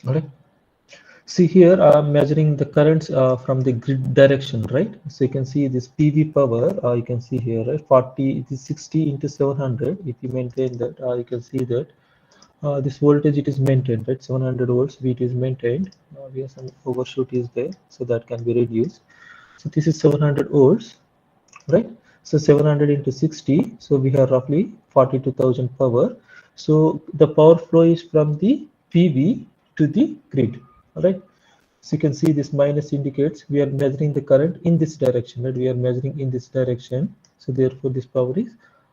All right. See here, I'm measuring the currents from the grid direction, right? So you can see this PV power, you can see here, right? 40, it is 60 into 700. If you maintain that, you can see that this voltage, it is maintained, right? 700 volts, it is maintained. We have some overshoot is there, so that can be reduced. So this is 700 volts, right? So 700 into 60, so we have roughly 42,000 power. So the power flow is from the PV to the grid, all right? So you can see this minus indicates we are measuring the current in this direction, right? We are measuring in this direction. So therefore this power is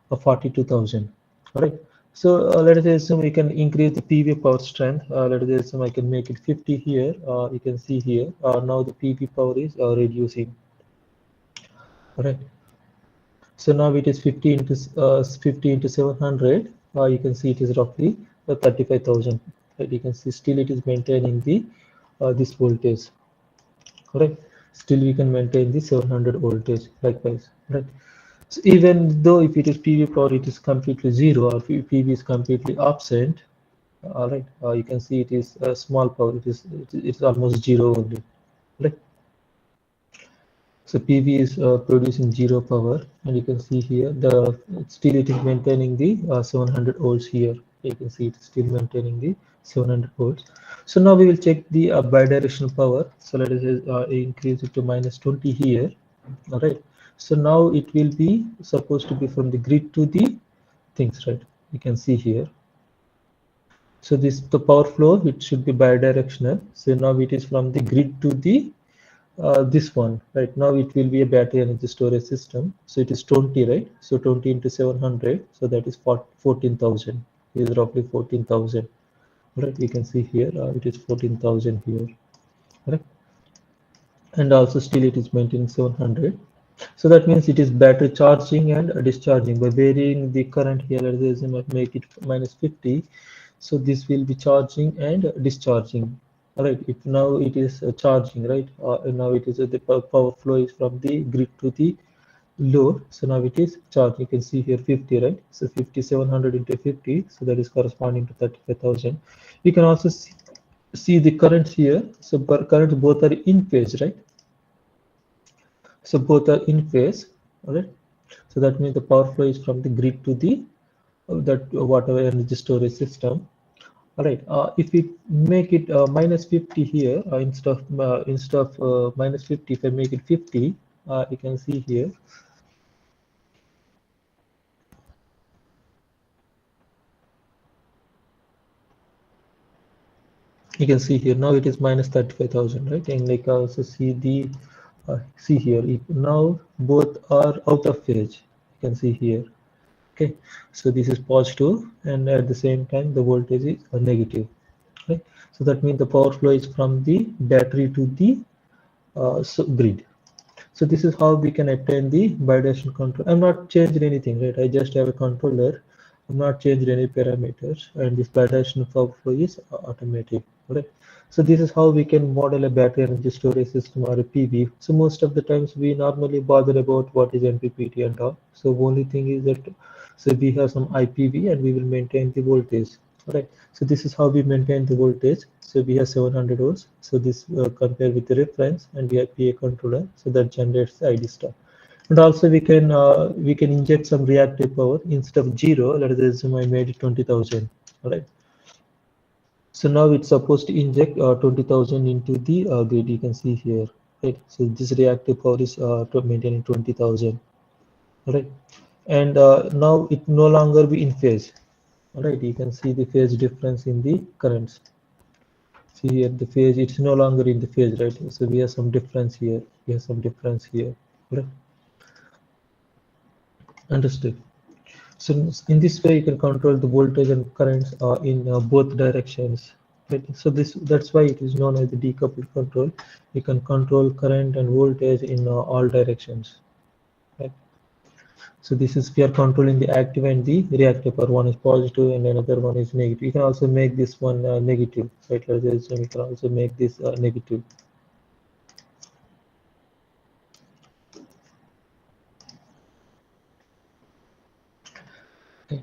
42,000, all right? So let us assume we can increase the PV power strength. Let us assume I can make it 50 here. You can see here, now the PV power is reducing, all right? So now it is 50 into 700. You can see it is roughly 35,000. Right? You can see still it is maintaining the this voltage. Right? Still we can maintain the 700 voltage likewise. Right? So even though if it is PV power, it is completely zero, or if PV is completely absent. All right. You can see it is a small power. It's almost zero only. Right? So PV is producing zero power, and you can see here the still it is maintaining the 700 volts here. You can see it's still maintaining the 700 volts. So now we will check the bidirectional power. So let us increase it to minus 20 here. All right. So now it will be supposed to be from the grid to the things, right? You can see here. So this the power flow, it should be bidirectional. So now it is from the grid to the this one. Right now it will be a battery energy storage system. So it is 20, right? So 20 into 700, so that is 14,000. Is roughly 14,000. Right, we can see here it is 14,000 here, right? And also still it is maintaining 700. So that means it is battery charging and discharging. By varying the current here, let us make it minus 50. So this will be charging and discharging. All right. If now it is charging, right? And now it is the power flow is from the grid to the load. So now it is charged. You can see here 50, right? So 5,700 into 50. So that is corresponding to 35,000. You can also see the currents here. So currents both are in phase, right? So both are in phase, all right? So that means the power flow is from the grid to the that whatever energy storage system. All right. If we make it minus 50 here instead of minus 50, if I make it 50, you can see here. You can see here now it is minus 35,000, right? And like I also see the see here now both are out of phase. You can see here. Okay, so this is positive, and at the same time the voltage is negative, right? So that means the power flow is from the battery to the grid. So this is how we can obtain the bidirectional control. I'm not changing anything, right? I just have a controller. I'm not changing any parameters, and this bidirectional power flow is automatic, right? So this is how we can model a battery energy storage system or a PV. So most of the times we normally bother about what is MPPT and all. So only thing is that so we have some IPV and we will maintain the voltage. Right. So this is how we maintain the voltage. So we have 700 volts. So this compare with the reference, and we have PA controller. So that generates the ID star. And also we can inject some reactive power instead of zero. Let us assume I made it 20,000. All right. So now it's supposed to inject 20,000 into the grid. You can see here, right? So this reactive power is maintaining 20,000, right? And now it no longer be in phase. All right, you can see the phase difference in the currents. See here the phase, it's no longer in the phase, right? So we have some difference here. We have some difference here. Right? Understood. So in this way, you can control the voltage and currents in both directions. Right? So that's why it is known as the decoupled control. You can control current and voltage in all directions. Right? So this is we are controlling the active and the reactive power. One is positive and another one is negative. You can also make this one negative, right? Let's say we can also make this negative.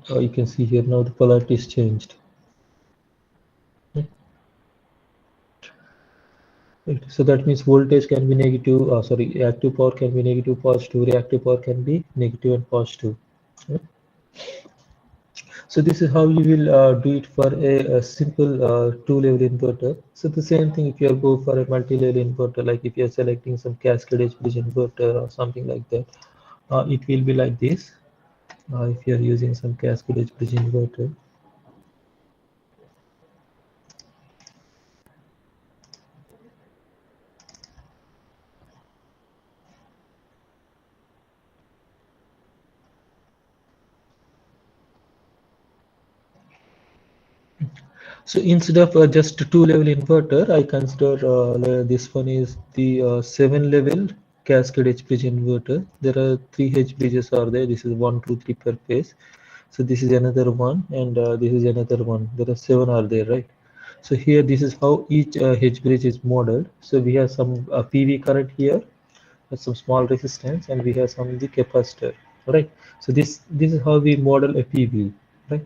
You can see here now the polarity is changed. Right. So that means voltage can be negative, sorry, active power can be negative, positive, reactive power can be negative and positive. Right. So this is how you will do it for a simple two-level inverter. So the same thing if you go for a multi-level inverter, like if you are selecting some cascade edge bridge inverter or something like that, it will be like this. If you are using some cascade edge bridge inverter. So instead of just a two-level inverter, I consider this one is the seven-level cascade H bridge inverter. There are three H bridges are there. This is 1, 2, 3 per phase. So this is another one, and this is another one. There are seven are there, right? So here this is how each H bridge is modeled. So we have some PV current here, some small resistance, and we have some the capacitor, right? So this is how we model a PV, right?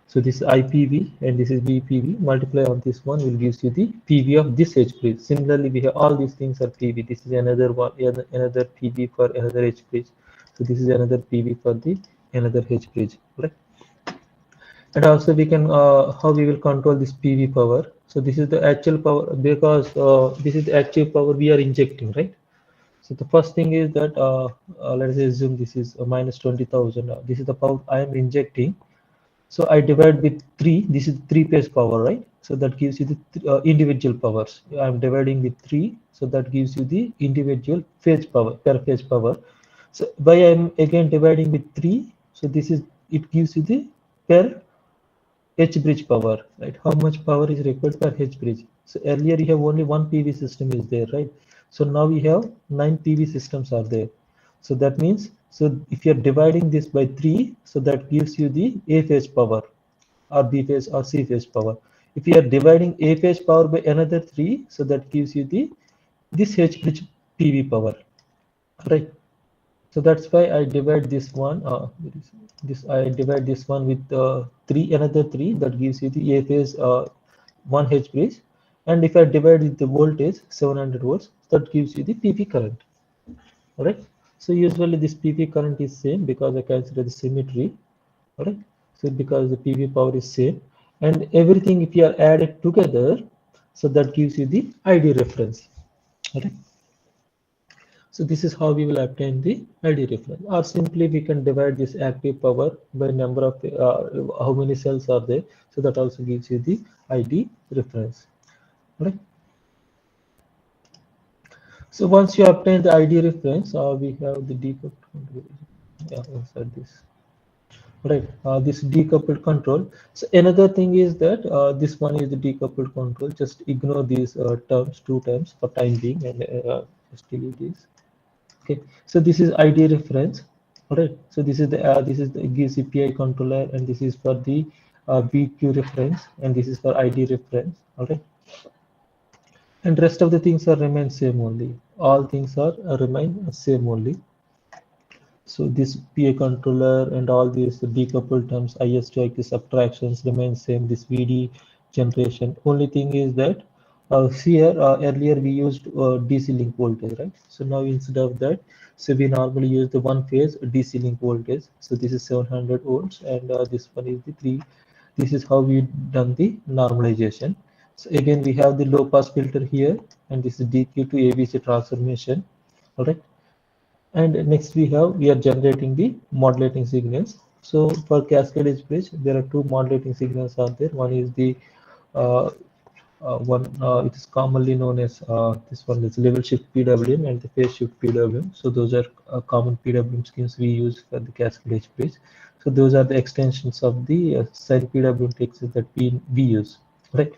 So this is IPV and this is VPV. Multiply on this one will gives you the PV of this H bridge. Similarly, we have all these things are PV. This is another one, another PV for another H bridge. So this is another PV for the another H bridge, right? And also we can how we will control this PV power. So this is the actual power because this is the actual power we are injecting, right? So the first thing is that let's assume this is minus 20,000. This is the power I am injecting. So I divide with 3. This is 3 phase power, right? So that gives you the individual powers. I'm dividing with 3. So that gives you the individual phase power, per phase power. So by I'm again dividing with 3. So this is, it gives you the per H bridge power, right? How much power is required per H bridge? So earlier you have only one PV system is there, right? So now we have 9 PV systems are there. So that means, so if you're dividing this by 3, so that gives you the A phase power or B phase or C phase power. If you are dividing A phase power by another 3, so that gives you the this H bridge PV power, right? So that's why I divide this one. This I divide this one with 3, another 3, that gives you the A phase 1 H bridge. And if I divide with the voltage 700 volts, that gives you the PP current. All right. So usually this PP current is same because I consider the symmetry. All right. So because the PV power is same, and everything if you are added together, so that gives you the ID reference. All right. So this is how we will obtain the ID reference, or simply we can divide this active power by number of how many cells are there. So that also gives you the ID reference. Right. So once you obtain the ID reference, we have the decoupled. Yeah, inside this. Right, this decoupled control. So another thing is that this one is the decoupled control. Just ignore these terms, two terms for time being, and just delete this. Okay, so this is ID reference. All right, so this is the gives the PI controller, and this is for the BQ reference, and this is for ID reference. All right, and rest of the things are remain same only. All things are remain same only. So this PA controller and all these decoupled terms, IS to IQ subtractions remain same. This VD generation. Only thing is that here earlier we used DC link voltage, right? So now instead of that, so we normally use the one phase DC link voltage. So this is 700 volts, and this one is the 3. This is how we done the normalization. So again we have the low pass filter here, and this is DQ to ABC transformation. All right. And next we are generating the modulating signals. So for cascade edge bridge, there are two modulating signals out there. One is the uh, it is commonly known as this one is level shift PWM and the phase shift PWM. So those are common PWM schemes we use for the cascade edge bridge. So those are the extensions of the sine PWM texts that we use, right?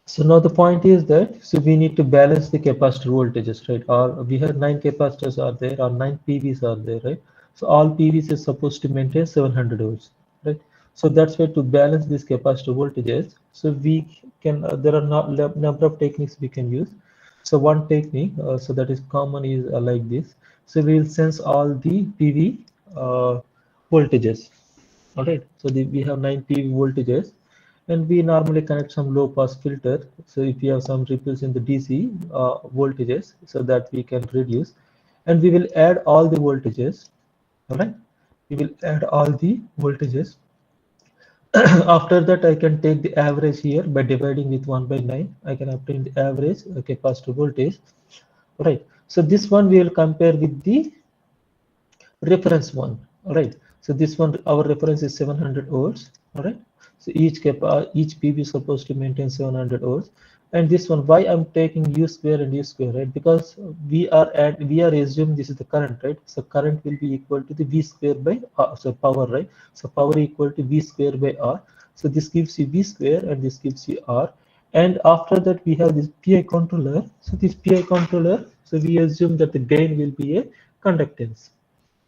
So now the point is that, so we need to balance the capacitor voltages, right? Or we have 9 capacitors are there, or 9 PVs are there, right? So all PVs is supposed to maintain 700 volts, right? So that's why to balance these capacitor voltages, so we can there are not number of techniques we can use. So one technique, so that is common, is like this. So we will sense all the PV voltages. All right. So we have 9 PV voltages, and we normally connect some low pass filter. So if you have some ripples in the DC voltages, so that we can reduce, and we will add all the voltages. All right. We will add all the voltages. After that, I can take the average here by dividing with 1 by 9. I can obtain the average capacitor voltage. All right. So this one we will compare with the reference one. All right. So this one, our reference is 700 volts. All right. So each PV is supposed to maintain 700 volts. And this one, why I'm taking U square and U square, right? Because we are assuming this is the current, right? So current will be equal to the V square by R, so power, right? So power equal to V square by R. So this gives you V square and this gives you R. And after that we have this PI controller. So this PI controller, so we assume that the gain will be a conductance.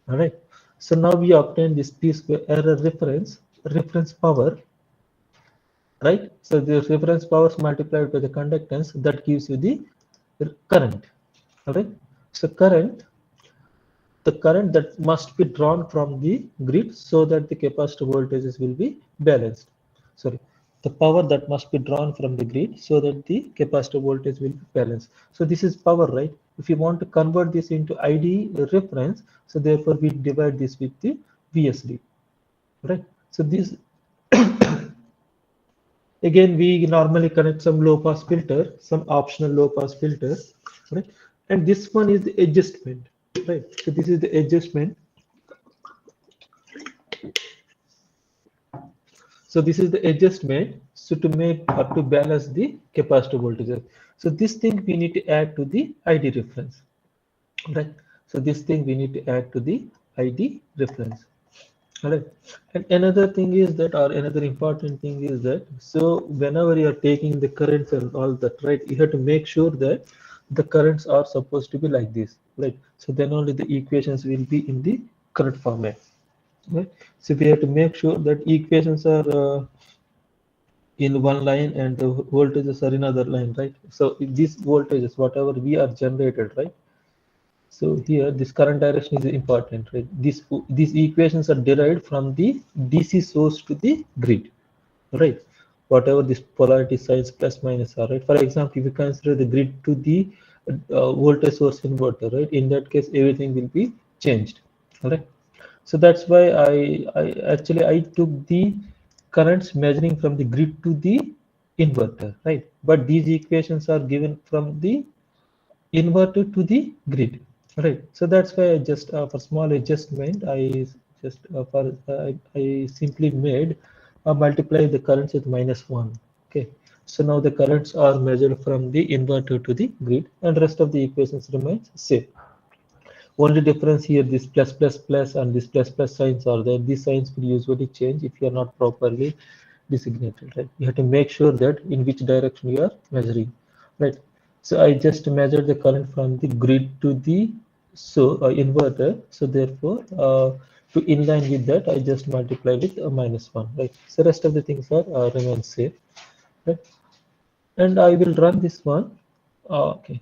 All right. So now we obtain this P square error reference power, right? So the reference power is multiplied by the conductance, that gives you the current. All right. So the current that must be drawn from the grid so that the capacitor voltages will be balanced. Sorry, the power that must be drawn from the grid so that the capacitor voltage will be balanced. So this is power, right? If you want to convert this into ID reference, so therefore we divide this with the VSD, right? So this again, we normally connect some low pass filter, some optional low pass filter, right? And this one is the adjustment, right? So this is the adjustment. So this is the adjustment, so to make to balance the capacitor voltages. So this thing we need to add to the ID reference, right? So this thing we need to add to the ID reference. All right. And another thing is that, or another important thing is that, so whenever you are taking the currents and all that, right, you have to make sure that the currents are supposed to be like this, right? So then only the equations will be in the correct format, right? So we have to make sure that equations are in one line and the voltages are in other line, right? So these voltages, whatever we are generated, right? So here this current direction is important, right? These equations are derived from the DC source to the grid, right? Whatever this polarity signs plus minus are, right? For example, if you consider the grid to the voltage source inverter, right? In that case, everything will be changed, all right? So that's why I took the currents measuring from the grid to the inverter, right? But these equations are given from the inverter to the grid, right? So that's why I just for small adjustment, I simply made multiply the currents with -1. Okay, so now the currents are measured from the inverter to the grid, and rest of the equations remains same. Only difference here, this plus plus plus and this plus plus signs are there. These signs will usually change if you are not properly designated, right? You have to make sure that in which direction you are measuring, right? So I just measured the current from the grid to the inverter. So therefore, to inline with that, I just multiply with a -1, right? So rest of the things are remain same, right? And I will run this one. Okay.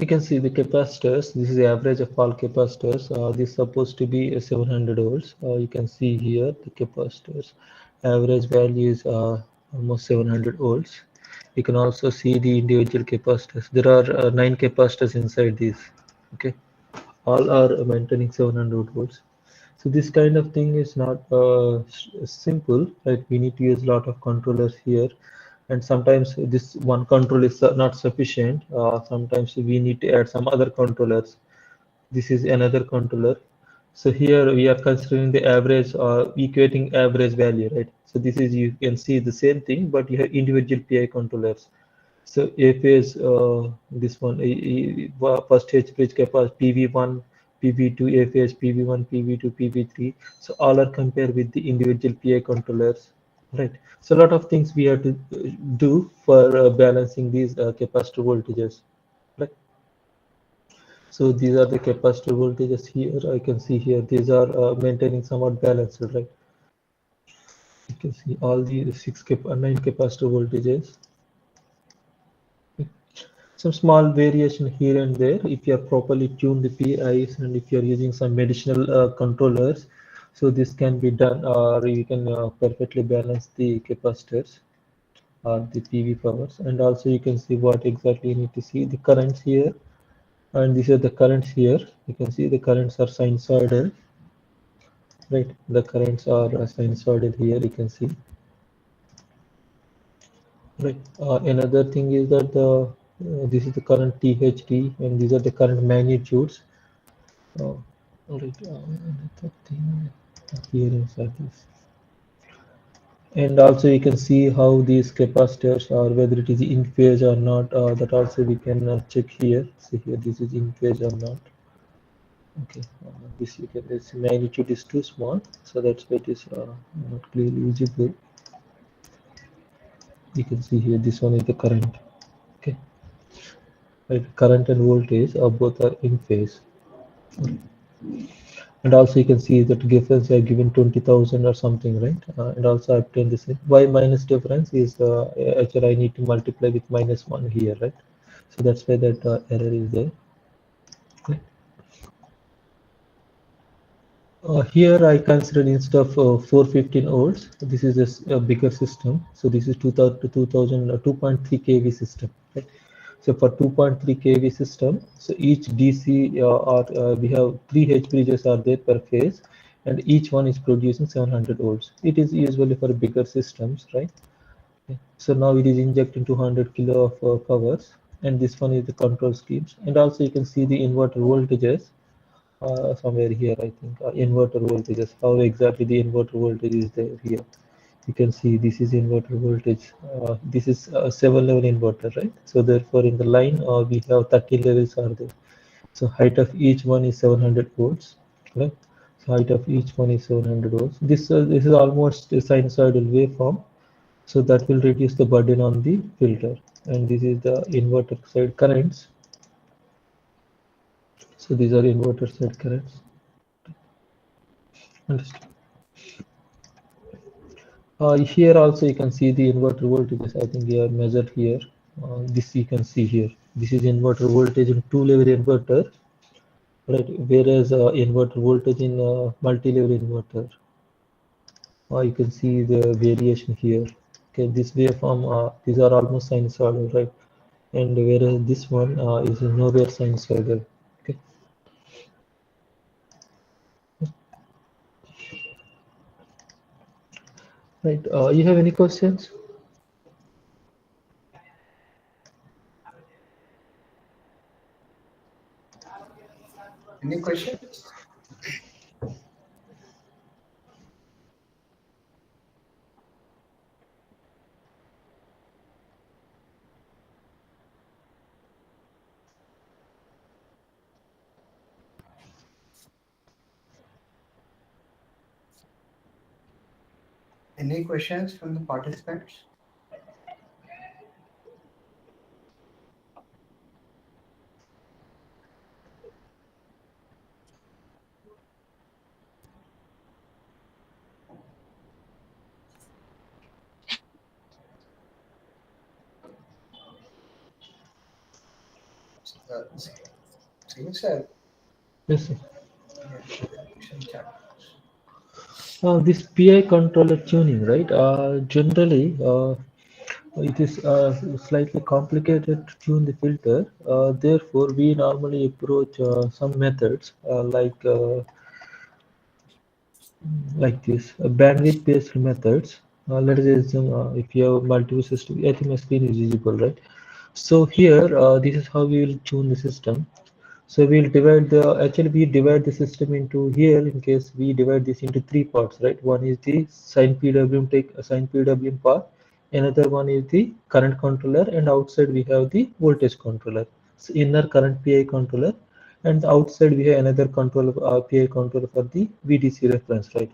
You can see the capacitors. This is the average of all capacitors. This is supposed to be 700 volts. You can see here the capacitors. Average value is almost 700 volts. You can also see the individual capacitors. There are 9 capacitors inside these. Okay, all are maintaining 700 volts. So this kind of thing is not simple, right? We need to use a lot of controllers here, and sometimes this one control is not sufficient. Sometimes we need to add some other controllers. This is another controller. So here we are considering the average or equating average value, right? So this is, you can see the same thing, but you have individual PI controllers. So A phase, this one, first H bridge capacity PV1, PV2, A phase PV1, PV2, PV3. So all are compared with the individual PI controllers, right? So a lot of things we have to do for balancing these capacitor voltages, right? So these are the capacitor voltages here. I can see here these are maintaining somewhat balanced, right? You can see all the nine capacitor voltages. Some small variation here and there if you are properly tuned the PIs and if you are using some additional controllers. So this can be done, or you can perfectly balance the capacitors or the PV powers. And also you can see what exactly you need to see the currents here. And these are the currents here. You can see the currents are sinusoidal, right? The currents are sinusoidal here. You can see, right? Another thing is that this is the current THD, and these are the current magnitudes. All right. Another thing here inside this. And also you can see how these capacitors are, whether it is in phase or not. That also we can check here. See here, this is in phase or not. Okay, this you can, this magnitude is too small, so that's why it is not clearly visible. You can see here, this one is the current. Okay, right, current and voltage are both are in phase. And also you can see that difference are given 20,000 or something, right? And also I obtained this. Why minus difference is actually I need to multiply with -1 here, right? So that's why that error is there. Okay. Here I considered instead of 415 volts, this is a bigger system. So this is 2.3 kV system. Right? So for 2.3 kV system, so each DC or we have 3 H bridges are there per phase, and each one is producing 700 volts. It is usually for bigger systems, right? Okay. So now it is injecting 200 kilo of powers, and this one is the control schemes. And also you can see the inverter voltages somewhere here, I think, inverter voltages, how exactly the inverter voltage is there here. You can see this is inverter voltage. This is a 7-level inverter, right? So therefore in the line we have 30 levels are there. So height of each one is 700 volts, right? So height of each one is 700 volts. This is almost a sinusoidal waveform, so that will reduce the burden on the filter. And this is the inverter side currents. So these are inverter side currents. Understood. Here also you can see the inverter voltages. I think they are measured here. This you can see here. This is inverter voltage in 2-level inverter, right? Whereas inverter voltage in multi-level inverter. You can see the variation here. Okay, this waveform, these are almost sinusoidal, right? And whereas this one is nowhere sinusoidal. Okay. Right. You have any questions? Any questions? Any questions from the participants? See, sir. Yes, sir. Yeah, question chat box. This PI controller tuning, right? Generally, it is slightly complicated to tune the filter. Therefore, we normally approach some methods like this bandwidth-based methods. Let us assume if you have multiple system, I think my screen is visible, right? So here, this is how we will tune the system. So we'll divide we divide the system into here, in case we divide this into three parts, right? One is the sine PWM part, another one is the current controller, and outside we have the voltage controller. So inner current PI controller, and outside we have another controller, PI controller for the VDC reference, right?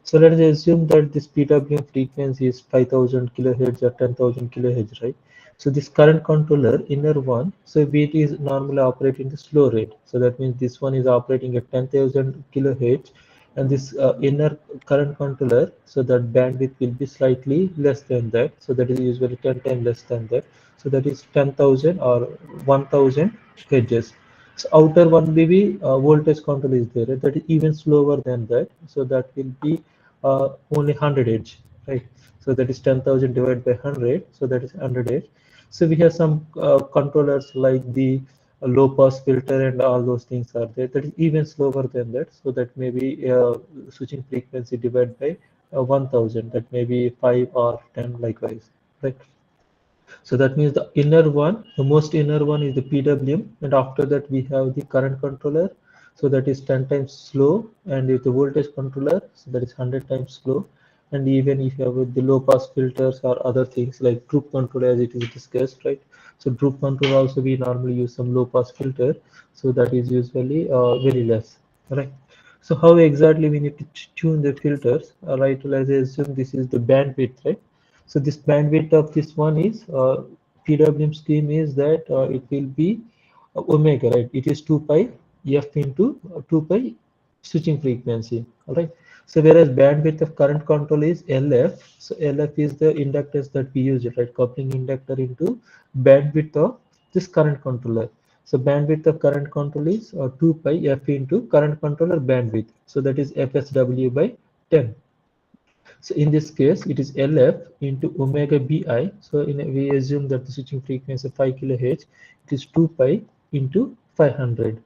So let us assume that this PWM frequency is 5000 kilohertz or 10,000 kilohertz, right? So this current controller, inner one, so it is normally operating the slow rate. So that means this one is operating at 10,000 kilohertz, and this inner current controller, so that bandwidth will be slightly less than that. So that is usually 10 times less than that. So that is 10,000 or 1,000 hertz. So outer one will be voltage control is there, right? That is even slower than that. So that will be only 100 hertz, right? So that is 10,000 divided by 100. So that is 100 hertz. So we have some controllers like the low pass filter and all those things are there. That is even slower than that. So that may be switching frequency divided by 1000. That may be 5 or 10 likewise, right? So that means the inner one, the most inner one is the PWM, and after that we have the current controller. So that is 10 times slow, and if the voltage controller, so that is 100 times slow. And even if you have the low pass filters or other things like group control, as it is discussed, right? So group control also we normally use some low pass filter, so that is usually very less, right? So how exactly we need to tune the filters, right? Let's assume this is the bandwidth, right? So this bandwidth of this one is PWM scheme is that it will be omega, right? It is 2 pi f into 2 pi switching frequency, all right? So whereas bandwidth of current control is LF, so LF is the inductance that we use, right? Coupling inductor into bandwidth of this current controller. So bandwidth of current control is 2 pi f into current controller bandwidth. So that is FSW by 10. So in this case, it is LF into omega BI. So we assume that the switching frequency of 5 kilohertz, it is 2 pi into 500,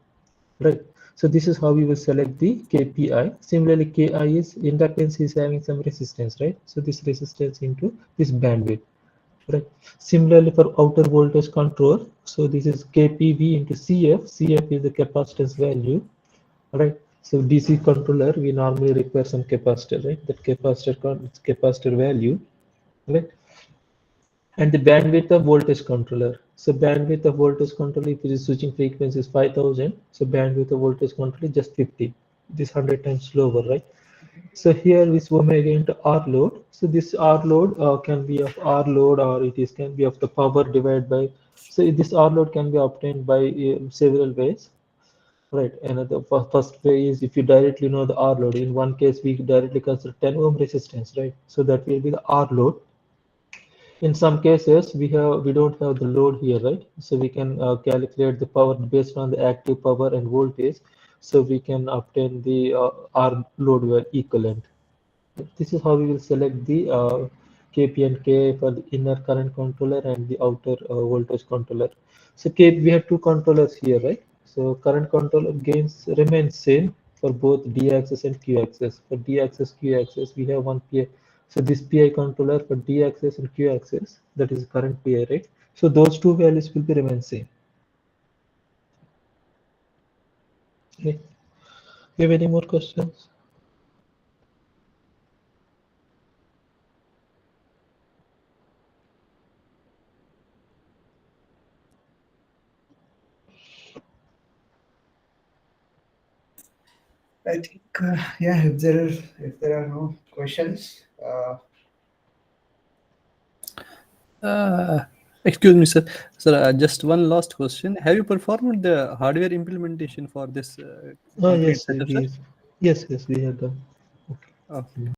right? So this is how we will select the KPI. Similarly, KI is inductance is having some resistance, right? So this resistance into this bandwidth, right? Similarly, for outer voltage control, so this is KPV into CF. CF is the capacitance value, right? So DC controller, we normally require some capacitor, right? That capacitor value, right? And the bandwidth of voltage controller. So bandwidth of voltage controller, if it is switching frequency is 5000, so bandwidth of voltage controller is just 50. This 100 times slower, right? So here is omega into R load. So this R load can be of R load, or it is can be of the power divided by. So this R load can be obtained by several ways. Right. Another first way is if you directly know the R load. In one case, we directly consider 10 ohm resistance, right? So that will be the R load. In some cases, we don't have the load here, right? So we can calculate the power based on the active power and voltage. So we can obtain the R load equivalent. This is how we will select the KP and K for the inner current controller and the outer voltage controller. So K, we have two controllers here, right? So current controller gains remains same for both D axis and Q axis. For D axis, Q axis, we have one PI. So this PI controller for D axis and Q axis, that is current PI, right? So those two values will be remain same. Okay. You have any more questions? I think, yeah, if there are no questions, Excuse me, sir. Sir, just one last question. Have you performed the hardware implementation for this Oh complete yes, setup, sir? yes, we have done. Okay. Okay.